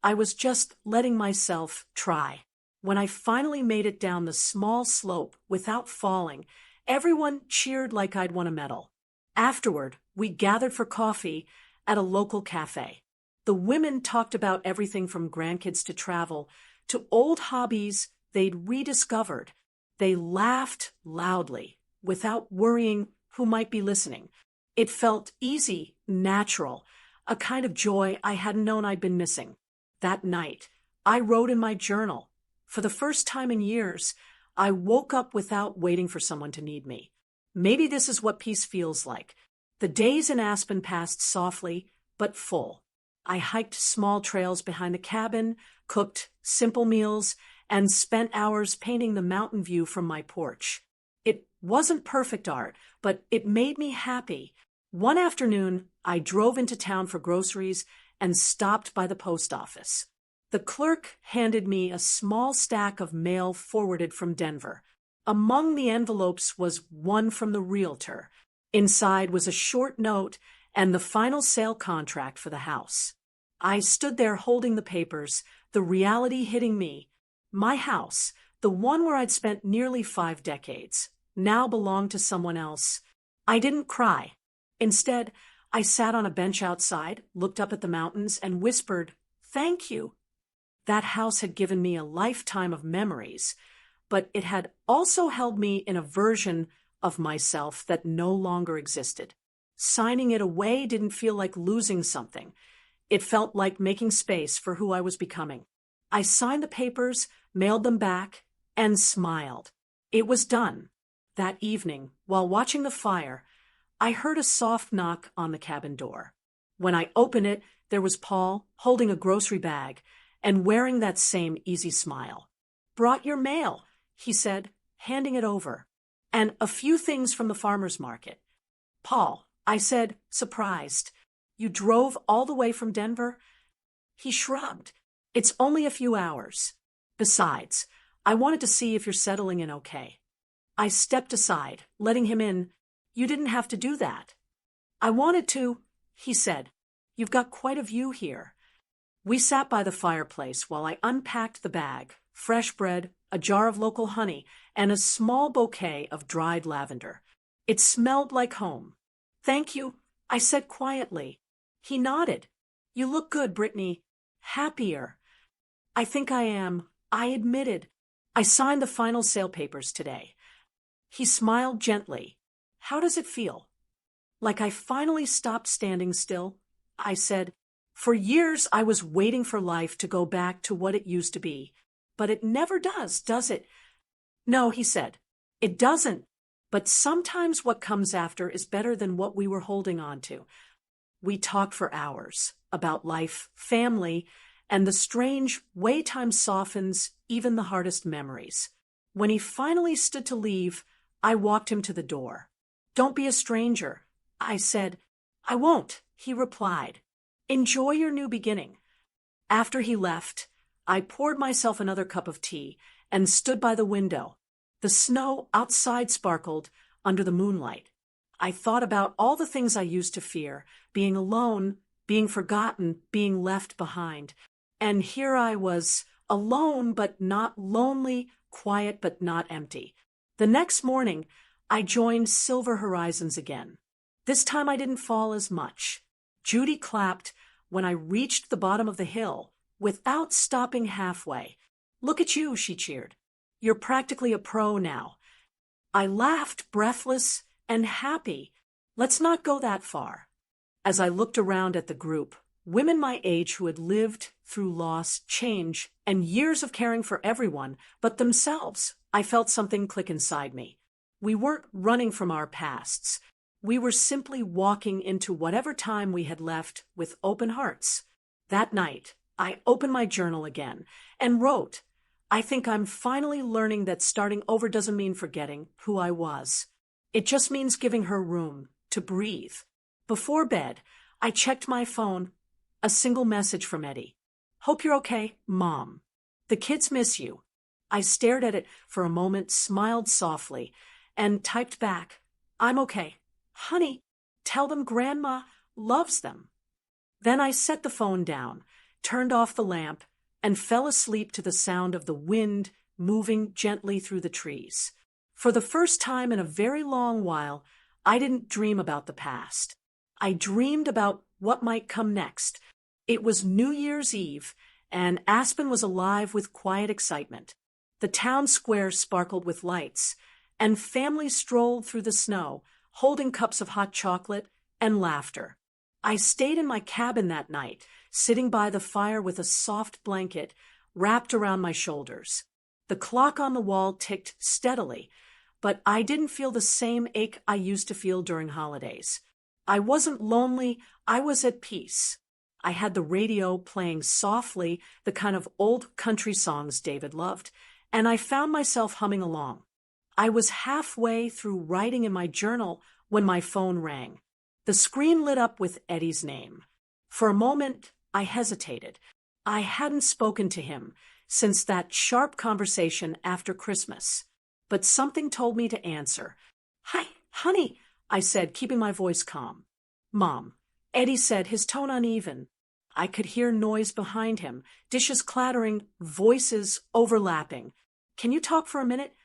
A: I was just letting myself try. When I finally made it down the small slope without falling, everyone cheered like I'd won a medal. Afterward, we gathered for coffee at a local cafe. The women talked about everything from grandkids to travel to old hobbies they'd rediscovered. They laughed loudly without worrying who might be listening. It felt easy, natural, a kind of joy I hadn't known I'd been missing. That night, I wrote in my journal. For the first time in years, I woke up without waiting for someone to need me. Maybe this is what peace feels like. The days in Aspen passed softly, but full. I hiked small trails behind the cabin, cooked simple meals, and spent hours painting the mountain view from my porch. It wasn't perfect art, but it made me happy. One afternoon, I drove into town for groceries and stopped by the post office. The clerk handed me a small stack of mail forwarded from Denver. Among the envelopes was one from the realtor. Inside was a short note and the final sale contract for the house. I stood there holding the papers, the reality hitting me. My house, the one where I'd spent nearly 5 decades, now belonged to someone else. I didn't cry. Instead, I sat on a bench outside, looked up at the mountains, and whispered, "Thank you." That house had given me a lifetime of memories, but it had also held me in a version of myself that no longer existed. Signing it away didn't feel like losing something. It felt like making space for who I was becoming. I signed the papers, mailed them back, and smiled. It was done. That evening, while watching the fire, I heard a soft knock on the cabin door. When I opened it, there was Paul, holding a grocery bag and wearing that same easy smile. "Brought your mail," he said, handing it over, "and a few things from the farmer's market." "Paul," I said, surprised, "you drove all the way from Denver?" He shrugged. "It's only a few hours. Besides, I wanted to see if you're settling in okay." I stepped aside, letting him in. "You didn't have to do that." "I wanted to," he said. "You've got quite a view here." We sat by the fireplace while I unpacked the bag, fresh bread, a jar of local honey, and a small bouquet of dried lavender. It smelled like home. "Thank you," I said quietly. He nodded. You look good, Brittany. Happier. I think I am, I admitted. I signed the final sale papers today. He smiled gently. How does it feel? Like I finally stopped standing still? I said. For years I was waiting for life to go back to what it used to be. But it never does it? No, he said. It doesn't. But sometimes what comes after is better than what we were holding on to. We talked for hours about life, family, and the strange way time softens even the hardest memories. When he finally stood to leave, I walked him to the door. Don't be a stranger, I said. I won't, he replied. Enjoy your new beginning. After he left, I poured myself another cup of tea and stood by the window. The snow outside sparkled under the moonlight. I thought about all the things I used to fear, being alone, being forgotten, being left behind. And here I was, alone but not lonely, quiet but not empty. The next morning, I joined Silver Horizons again. This time I didn't fall as much. Judy clapped when I reached the bottom of the hill, without stopping halfway. Look at you, she cheered. You're practically a pro now. I laughed, breathless and happy. Let's not go that far. As I looked around at the group, women my age who had lived through loss, change, and years of caring for everyone but themselves, I felt something click inside me. We weren't running from our pasts. We were simply walking into whatever time we had left with open hearts. That night, I opened my journal again and wrote, I think I'm finally learning that starting over doesn't mean forgetting who I was. It just means giving her room to breathe. Before bed, I checked my phone. A single message from Eddie. Hope you're okay, Mom. The kids miss you. I stared at it for a moment, smiled softly, and typed back, I'm okay. Honey, tell them Grandma loves them. Then I set the phone down, turned off the lamp, and fell asleep to the sound of the wind moving gently through the trees. For the first time in a very long while, I didn't dream about the past. I dreamed about what might come next. It was New Year's Eve, and Aspen was alive with quiet excitement. The town square sparkled with lights, and families strolled through the snow, holding cups of hot chocolate and laughter. I stayed in my cabin that night, sitting by the fire with a soft blanket wrapped around my shoulders. The clock on the wall ticked steadily, but I didn't feel the same ache I used to feel during holidays. I wasn't lonely, I was at peace. I had the radio playing softly, the kind of old country songs David loved, and I found myself humming along. I was halfway through writing in my journal when my phone rang. The screen lit up with Eddie's name. For a moment, I hesitated. I hadn't spoken to him since that sharp conversation after Christmas. But something told me to answer. Hi, honey, I said, keeping my voice calm. Mom, Eddie said, his tone uneven. I could hear noise behind him, dishes clattering, voices overlapping. Can you talk for a minute?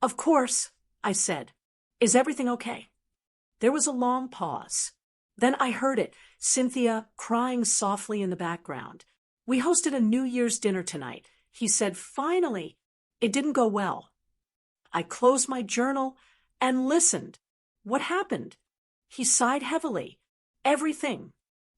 A: Of course, I said. Is everything okay? There was a long pause. Then I heard it, Cynthia crying softly in the background. We hosted a New Year's dinner tonight, he said. Finally, it didn't go well. I closed my journal and listened. What happened? He sighed heavily. Everything.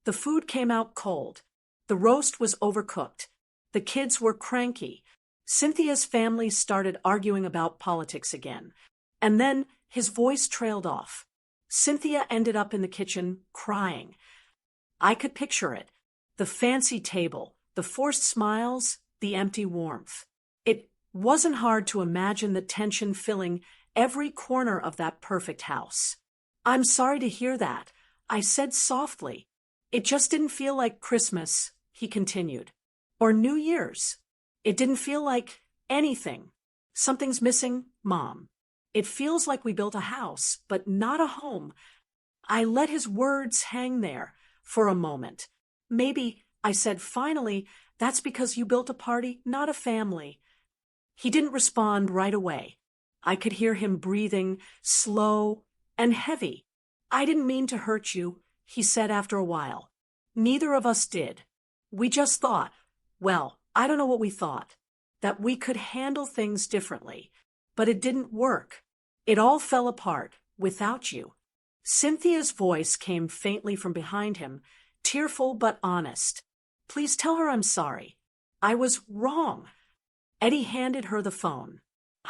A: The food came out cold. The roast was overcooked. The kids were cranky. Cynthia's family started arguing about politics again. And then his voice trailed off. Cynthia ended up in the kitchen crying. I could picture it. The fancy table, the forced smiles, the empty warmth. It wasn't hard to imagine the tension filling every corner of that perfect house. I'm sorry to hear that, I said softly. It just didn't feel like Christmas, he continued. Or New Year's. It didn't feel like anything. Something's missing, Mom. It feels like we built a house, but not a home. I let his words hang there for a moment. Maybe, I said finally, that's because you built a party, not a family. He didn't respond right away. I could hear him breathing, slow and heavy. I didn't mean to hurt you, he said after a while. Neither of us did. We just thought, well, I don't know what we thought, that we could handle things differently. But it didn't work. It all fell apart without you. Cynthia's voice came faintly from behind him, tearful but honest. Please tell her I'm sorry. I was wrong. Eddie handed her the phone.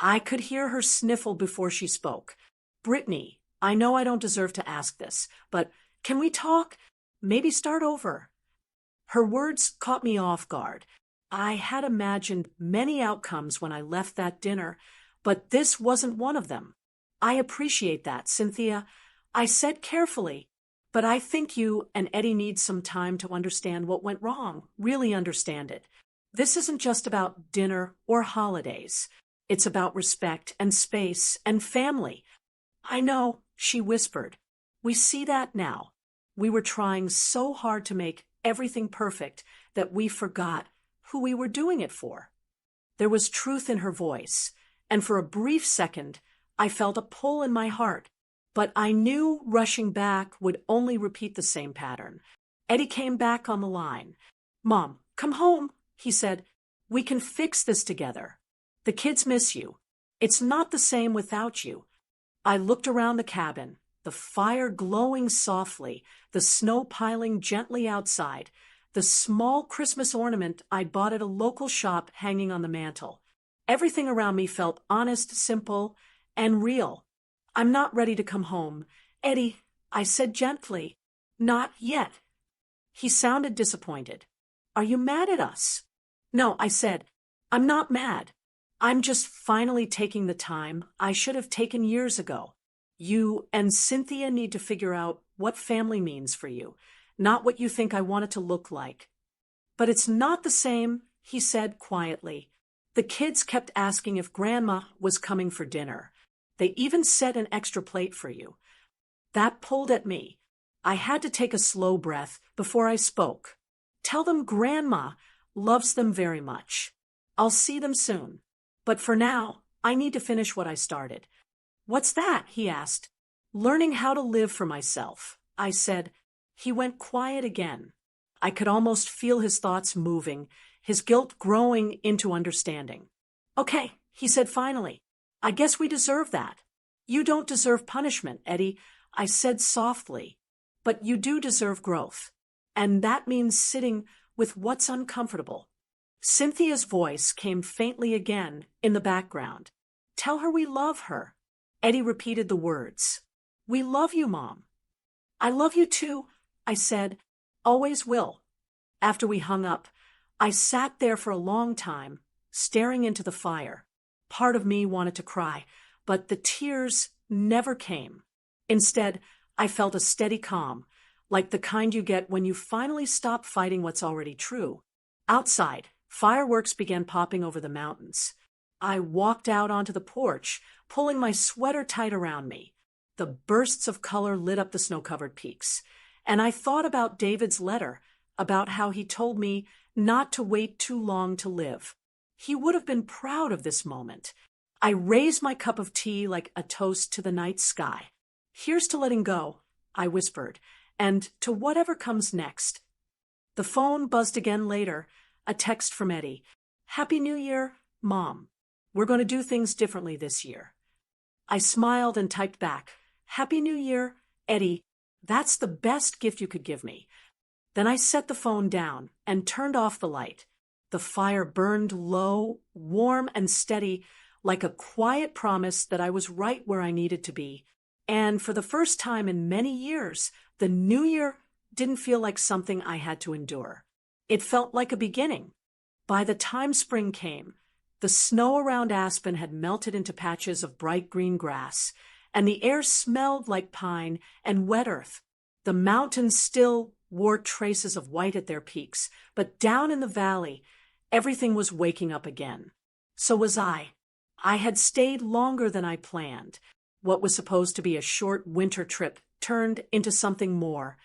A: I could hear her sniffle before she spoke. Brittany, I know I don't deserve to ask this, but can we talk? Maybe start over. Her words caught me off guard. I had imagined many outcomes when I left that dinner, but this wasn't one of them. I appreciate that, Cynthia. I said carefully, but I think you and Eddie need some time to understand what went wrong, really understand it. This isn't just about dinner or holidays. It's about respect and space and family. I know, she whispered. We see that now. We were trying so hard to make everything perfect that we forgot who we were doing it for. There was truth in her voice, and for a brief second, I felt a pull in my heart. But I knew rushing back would only repeat the same pattern. Eddie came back on the line. Mom, come home, he said. We can fix this together. The kids miss you. It's not the same without you. I looked around the cabin, the fire glowing softly, the snow piling gently outside, the small Christmas ornament I bought at a local shop hanging on the mantel. Everything around me felt honest, simple, and real. I'm not ready to come home. Eddie, I said gently. Not yet. He sounded disappointed. Are you mad at us? No, I said. I'm not mad. I'm just finally taking the time I should have taken years ago. You and Cynthia need to figure out what family means for you, not what you think I want it to look like. But it's not the same, he said quietly. The kids kept asking if Grandma was coming for dinner. They even set an extra plate for you. That pulled at me. I had to take a slow breath before I spoke. Tell them Grandma loves them very much. I'll see them soon. But for now, I need to finish what I started. What's that? He asked. Learning how to live for myself, I said. He went quiet again. I could almost feel his thoughts moving, his guilt growing into understanding. Okay, he said finally. I guess we deserve that. You don't deserve punishment, Eddie, I said softly. But you do deserve growth. And that means sitting with what's uncomfortable. Cynthia's voice came faintly again in the background. Tell her we love her. Eddie repeated the words. We love you, Mom. I love you too, I said. Always will. After we hung up, I sat there for a long time, staring into the fire. Part of me wanted to cry, but the tears never came. Instead, I felt a steady calm, like the kind you get when you finally stop fighting what's already true. Outside, fireworks began popping over the mountains. I walked out onto the porch, pulling my sweater tight around me. The bursts of color lit up the snow-covered peaks, and I thought about David's letter, about how he told me not to wait too long to live. He would have been proud of this moment. I raised my cup of tea like a toast to the night sky. Here's to letting go, I whispered, and to whatever comes next. The phone buzzed again later, a text from Eddie. Happy New Year, Mom. We're going to do things differently this year. I smiled and typed back, Happy New Year, Eddie. That's the best gift you could give me. Then I set the phone down and turned off the light. The fire burned low, warm and steady, like a quiet promise that I was right where I needed to be. And for the first time in many years, the new year didn't feel like something I had to endure. It felt like a beginning. By the time spring came, the snow around Aspen had melted into patches of bright green grass, and the air smelled like pine and wet earth. The mountains still wore traces of white at their peaks, but down in the valley, everything was waking up again. So was I. I had stayed longer than I planned. What was supposed to be a short winter trip turned into something more,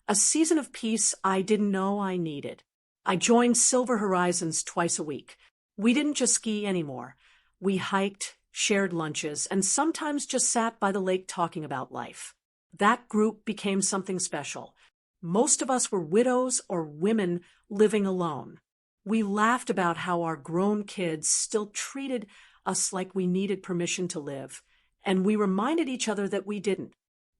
A: a season of peace I didn't know I needed. I joined Silver Horizons twice a week. We didn't just ski anymore. We hiked, shared lunches, and sometimes just sat by the lake talking about life. That group became something special. Most of us were widows or women living alone. We laughed about how our grown kids still treated us like we needed permission to live, and we reminded each other that we didn't.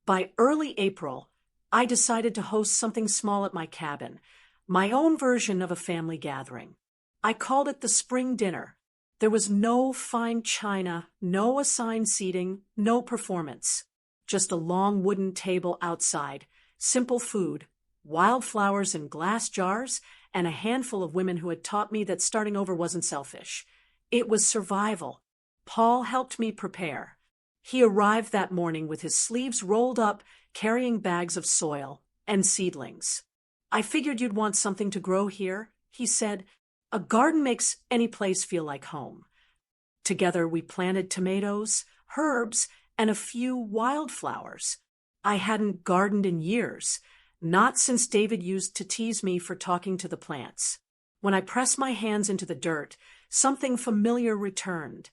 A: By early April, I decided to host something small at my cabin, my own version of a family gathering. I called it the spring dinner. There was no fine china, no assigned seating, no performance. Just a long wooden table outside, simple food, wildflowers in glass jars, and a handful of women who had taught me that starting over wasn't selfish. It was survival. Paul helped me prepare. He arrived that morning with his sleeves rolled up, carrying bags of soil and seedlings. "I figured you'd want something to grow here," he said. "A garden makes any place feel like home." Together we planted tomatoes, herbs, and a few wildflowers. I hadn't gardened in years, not since David used to tease me for talking to the plants. When I pressed my hands into the dirt, something familiar returned,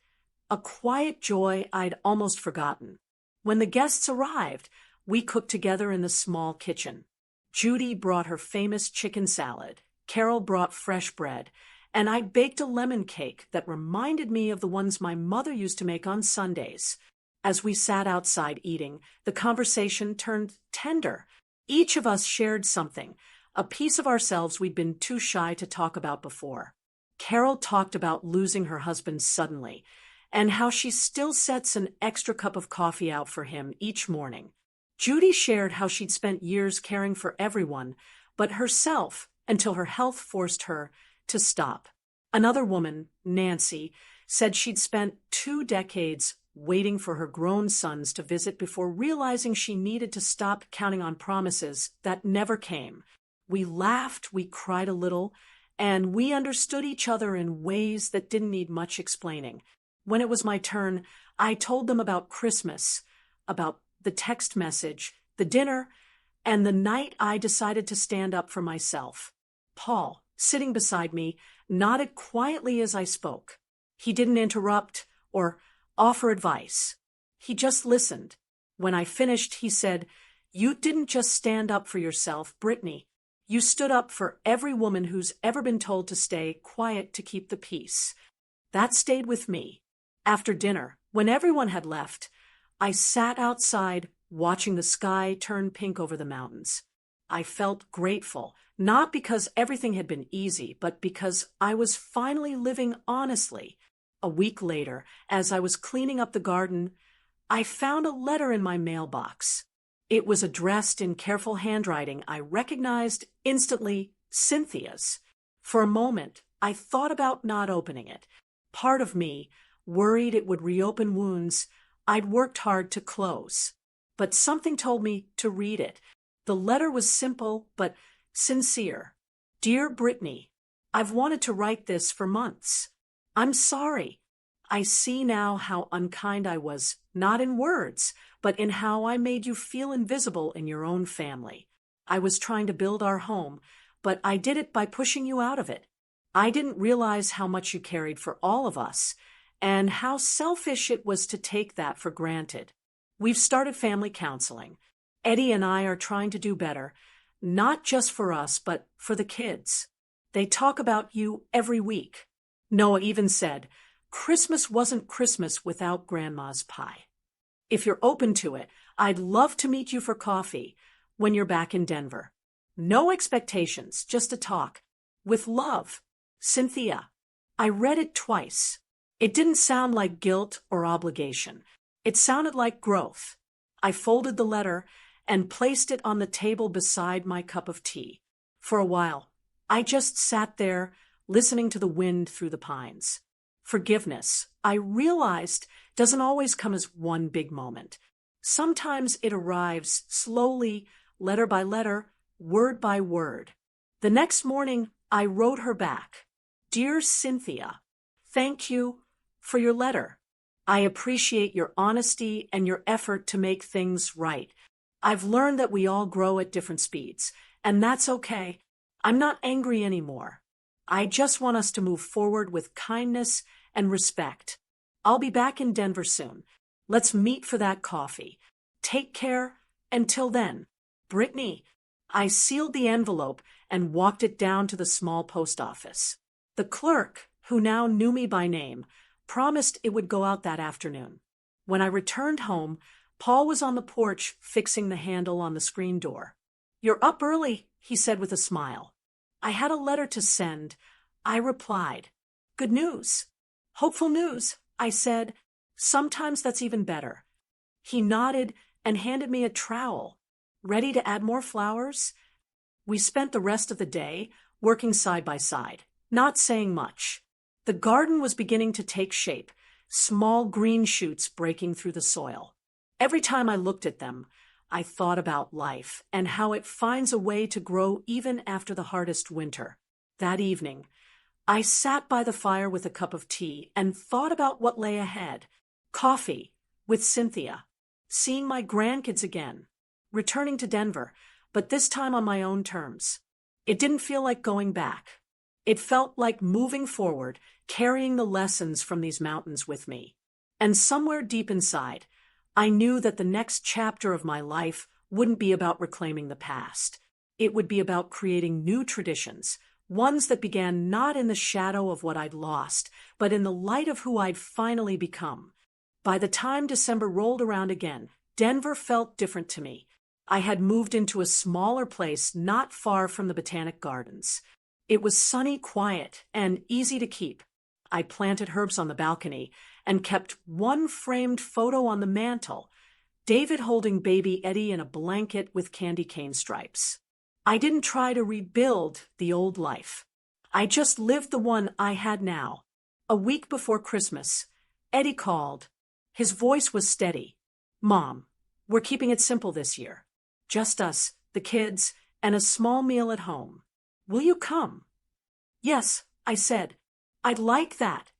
A: a quiet joy I'd almost forgotten. When the guests arrived, we cooked together in the small kitchen. Judy brought her famous chicken salad, Carol brought fresh bread, and I baked a lemon cake that reminded me of the ones my mother used to make on Sundays. As we sat outside eating, the conversation turned tender. Each of us shared something, a piece of ourselves we'd been too shy to talk about before. Carol talked about losing her husband suddenly, and how she still sets an extra cup of coffee out for him each morning. Judy shared how she'd spent years caring for everyone, but herself, until her health forced her to stop. Another woman, Nancy, said she'd spent 2 decades waiting for her grown sons to visit before realizing she needed to stop counting on promises that never came. We laughed, we cried a little, and we understood each other in ways that didn't need much explaining. When it was my turn, I told them about Christmas, about the text message, the dinner, and the night I decided to stand up for myself. Paul, sitting beside me, nodded quietly as I spoke. He didn't interrupt or offer advice. He just listened. When I finished, he said, "You didn't just stand up for yourself, Brittany. You stood up for every woman who's ever been told to stay quiet to keep the peace." That stayed with me. After dinner, when everyone had left, I sat outside watching the sky turn pink over the mountains. I felt grateful, not because everything had been easy, but because I was finally living honestly. A week later, as I was cleaning up the garden, I found a letter in my mailbox. It was addressed in careful handwriting I recognized instantly Cynthia's. For a moment, I thought about not opening it. Part of me, worried it would reopen wounds I'd worked hard to close. But something told me to read it. The letter was simple but sincere. "Dear Brittany, I've wanted to write this for months. I'm sorry. I see now how unkind I was, not in words, but in how I made you feel invisible in your own family. I was trying to build our home, but I did it by pushing you out of it. I didn't realize how much you carried for all of us, and how selfish it was to take that for granted. We've started family counseling. Eddie and I are trying to do better, not just for us, but for the kids. They talk about you every week. Noah even said, Christmas wasn't Christmas without Grandma's pie. If you're open to it, I'd love to meet you for coffee when you're back in Denver. No expectations, just a talk. With love, Cynthia." I read it twice. It didn't sound like guilt or obligation. It sounded like growth. I folded the letter and placed it on the table beside my cup of tea. For a while, I just sat there, listening to the wind through the pines. Forgiveness, I realized, doesn't always come as one big moment. Sometimes it arrives slowly, letter by letter, word by word. The next morning, I wrote her back. "Dear Cynthia, thank you for your letter. I appreciate your honesty and your effort to make things right. I've learned that we all grow at different speeds, and that's okay. I'm not angry anymore. I just want us to move forward with kindness and respect. I'll be back in Denver soon. Let's meet for that coffee. Take care until then. Brittany." I sealed the envelope and walked it down to the small post office. The clerk, who now knew me by name, promised it would go out that afternoon. When I returned home, Paul was on the porch fixing the handle on the screen door. "You're up early," he said with a smile. "I had a letter to send." I replied, "Good news." "Hopeful news," I said. "Sometimes that's even better." He nodded and handed me a trowel. "Ready to add more flowers?" We spent the rest of the day working side by side, not saying much. The garden was beginning to take shape, small green shoots breaking through the soil. Every time I looked at them, I thought about life and how it finds a way to grow even after the hardest winter. That evening, I sat by the fire with a cup of tea and thought about what lay ahead. Coffee with Cynthia, seeing my grandkids again, returning to Denver, but this time on my own terms. It didn't feel like going back. It felt like moving forward, carrying the lessons from these mountains with me. And somewhere deep inside, I knew that the next chapter of my life wouldn't be about reclaiming the past. It would be about creating new traditions, ones that began not in the shadow of what I'd lost, but in the light of who I'd finally become. By the time December rolled around again, Denver felt different to me. I had moved into a smaller place not far from the Botanic Gardens. It was sunny, quiet, and easy to keep. I planted herbs on the balcony and kept one framed photo on the mantel, David holding baby Eddie in a blanket with candy cane stripes. I didn't try to rebuild the old life. I just lived the one I had now. A week before Christmas, Eddie called. His voice was steady. "Mom, we're keeping it simple this year. Just us, the kids, and a small meal at home. Will you come?" "Yes," I said. "I'd like that."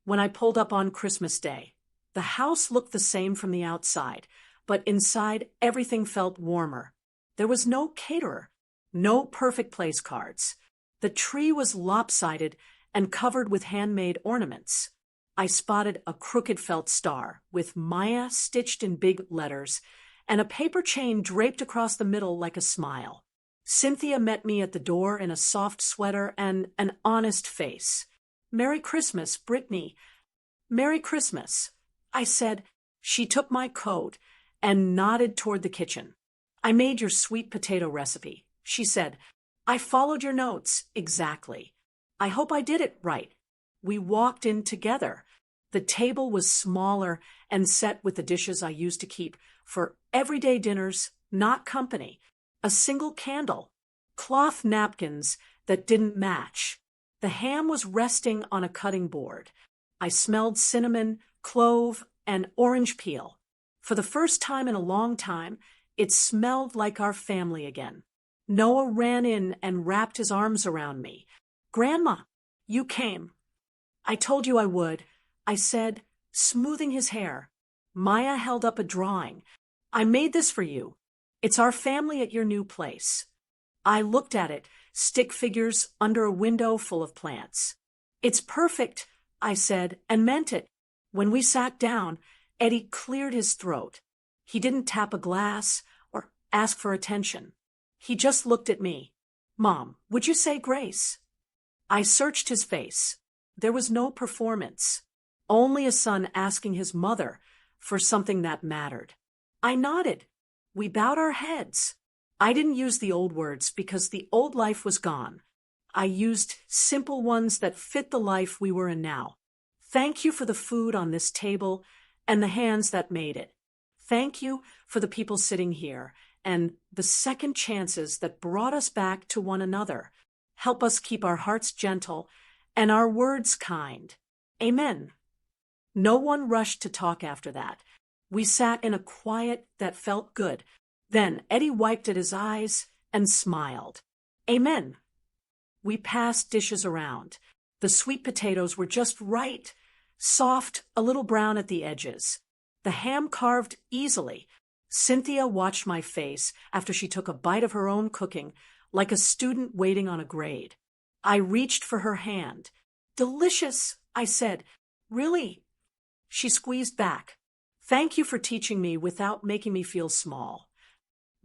A: When I pulled up on Christmas Day, the house looked the same from the outside, but inside everything felt warmer. There was no caterer, no perfect place cards. The tree was lopsided and covered with handmade ornaments. I spotted a crooked felt star with Maya stitched in big letters and a paper chain draped across the middle like a smile. Cynthia met me at the door in a soft sweater and an honest face. "Merry Christmas, Brittany." "Merry Christmas," I said. She took my coat and nodded toward the kitchen. "I made your sweet potato recipe," she said. "I followed your notes exactly. I hope I did it right." We walked in together. The table was smaller and set with the dishes I used to keep for everyday dinners, not company. A single candle, cloth napkins that didn't match. The ham was resting on a cutting board. I smelled cinnamon, clove, and orange peel. For the first time in a long time, it smelled like our family again. Noah ran in and wrapped his arms around me. "Grandma, you came." "I told you I would," I said, smoothing his hair. Maya held up a drawing. "I made this for you. It's our family at your new place." I looked at it, stick figures under a window full of plants. "It's perfect," I said, and meant it. When we sat down, Eddie cleared his throat. He didn't tap a glass or ask for attention. He just looked at me. "Mom, would you say grace?" I searched his face. There was no performance, only a son asking his mother for something that mattered. I nodded. We bowed our heads. I didn't use the old words because the old life was gone. I used simple ones that fit the life we were in now. Thank you for the food on this table and the hands that made it. Thank you for the people sitting here and the second chances that brought us back to one another. Help us keep our hearts gentle and our words kind. Amen. No one rushed to talk after that. We sat in a quiet that felt good. Then Eddie wiped at his eyes and smiled. Amen. We passed dishes around. The sweet potatoes were just right, soft, a little brown at the edges. The ham carved easily. Cynthia watched my face after she took a bite of her own cooking, like a student waiting on a grade. I reached for her hand. "Delicious," I said. "Really?" She squeezed back. "Thank you for teaching me without making me feel small."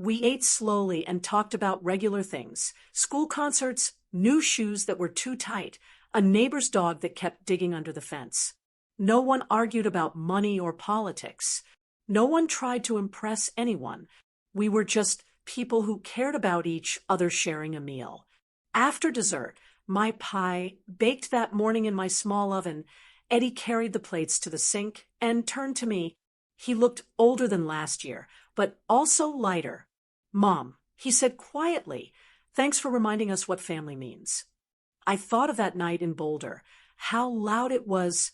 A: We ate slowly and talked about regular things: school concerts, new shoes that were too tight, a neighbor's dog that kept digging under the fence. No one argued about money or politics. No one tried to impress anyone. We were just people who cared about each other sharing a meal. After dessert, my pie, baked that morning in my small oven, Eddie carried the plates to the sink and turned to me. He looked older than last year, but also lighter. "Mom," he said quietly, "thanks for reminding us what family means." I thought of that night in Boulder, how loud it was,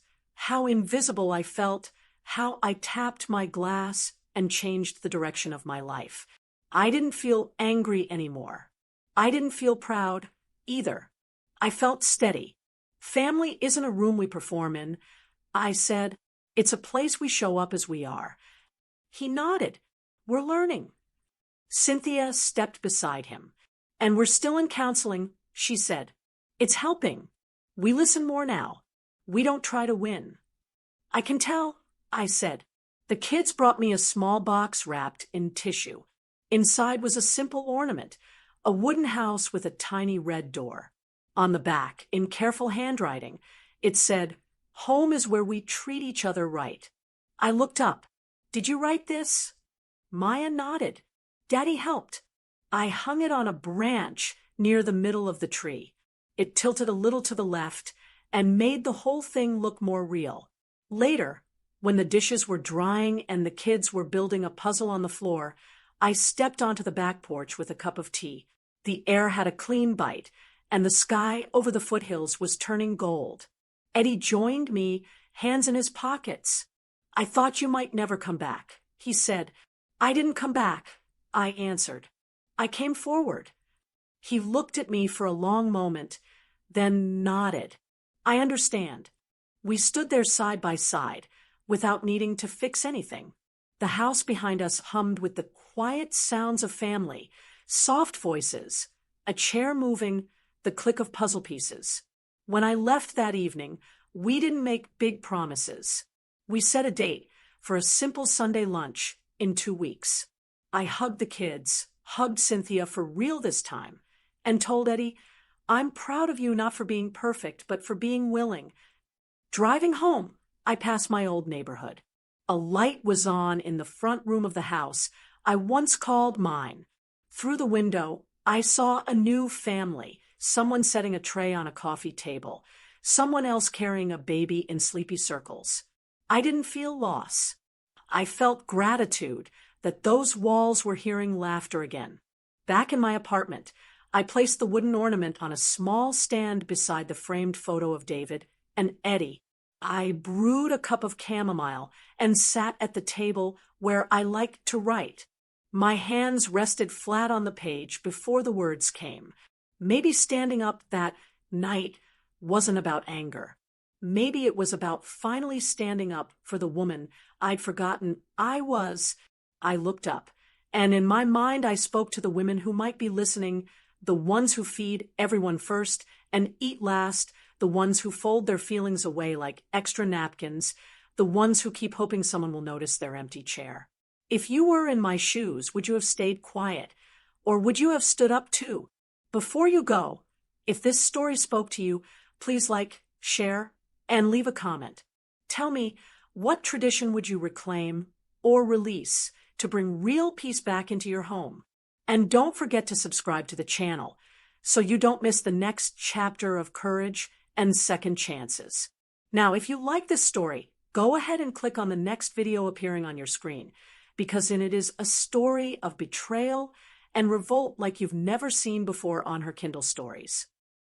A: how invisible I felt, how I tapped my glass and changed the direction of my life. I didn't feel angry anymore. I didn't feel proud either. I felt steady. "Family isn't a room we perform in," I said. "It's a place we show up as we are." He nodded. "We're learning." Cynthia stepped beside him. "And we're still in counseling," she said. "It's helping. We listen more now. We don't try to win." "I can tell," I said. The kids brought me a small box wrapped in tissue. Inside was a simple ornament, a wooden house with a tiny red door. On the back, in careful handwriting, it said, "Home is where we treat each other right." I looked up. "Did you write this?" Maya nodded. "Daddy helped." I hung it on a branch near the middle of the tree. It tilted a little to the left and made the whole thing look more real. Later, when the dishes were drying and the kids were building a puzzle on the floor, I stepped onto the back porch with a cup of tea. The air had a clean bite, and the sky over the foothills was turning gold. Eddie joined me, hands in his pockets. "I thought you might never come back," he said. "I didn't come back," I answered. "I came forward." He looked at me for a long moment, then nodded. "I understand." We stood there side by side, without needing to fix anything. The house behind us hummed with the quiet sounds of family, soft voices, a chair moving, the click of puzzle pieces. When I left that evening, we didn't make big promises. We set a date for a simple Sunday lunch in 2 weeks. I hugged the kids, hugged Cynthia for real this time, and told Eddie, "I'm proud of you not for being perfect, but for being willing." Driving home, I passed my old neighborhood. A light was on in the front room of the house I once called mine. Through the window, I saw a new family, someone setting a tray on a coffee table, someone else carrying a baby in sleepy circles. I didn't feel loss. I felt gratitude that those walls were hearing laughter again. Back in my apartment, I placed the wooden ornament on a small stand beside the framed photo of David and Eddie. I brewed a cup of chamomile and sat at the table where I liked to write. My hands rested flat on the page before the words came. Maybe standing up that night wasn't about anger. Maybe it was about finally standing up for the woman I'd forgotten I was. I looked up, and in my mind I spoke to the women who might be listening, the ones who feed everyone first and eat last, the ones who fold their feelings away like extra napkins, the ones who keep hoping someone will notice their empty chair. If you were in my shoes, would you have stayed quiet? Or would you have stood up too? Before you go, if this story spoke to you, please like, share, and leave a comment. Tell me, what tradition would you reclaim or release to bring real peace back into your home? And don't forget to subscribe to the channel so you don't miss the next chapter of courage and second chances. Now, if you like this story, go ahead and click on the next video appearing on your screen, because in it is a story of betrayal and revolt like you've never seen before on Her Kindle Stories.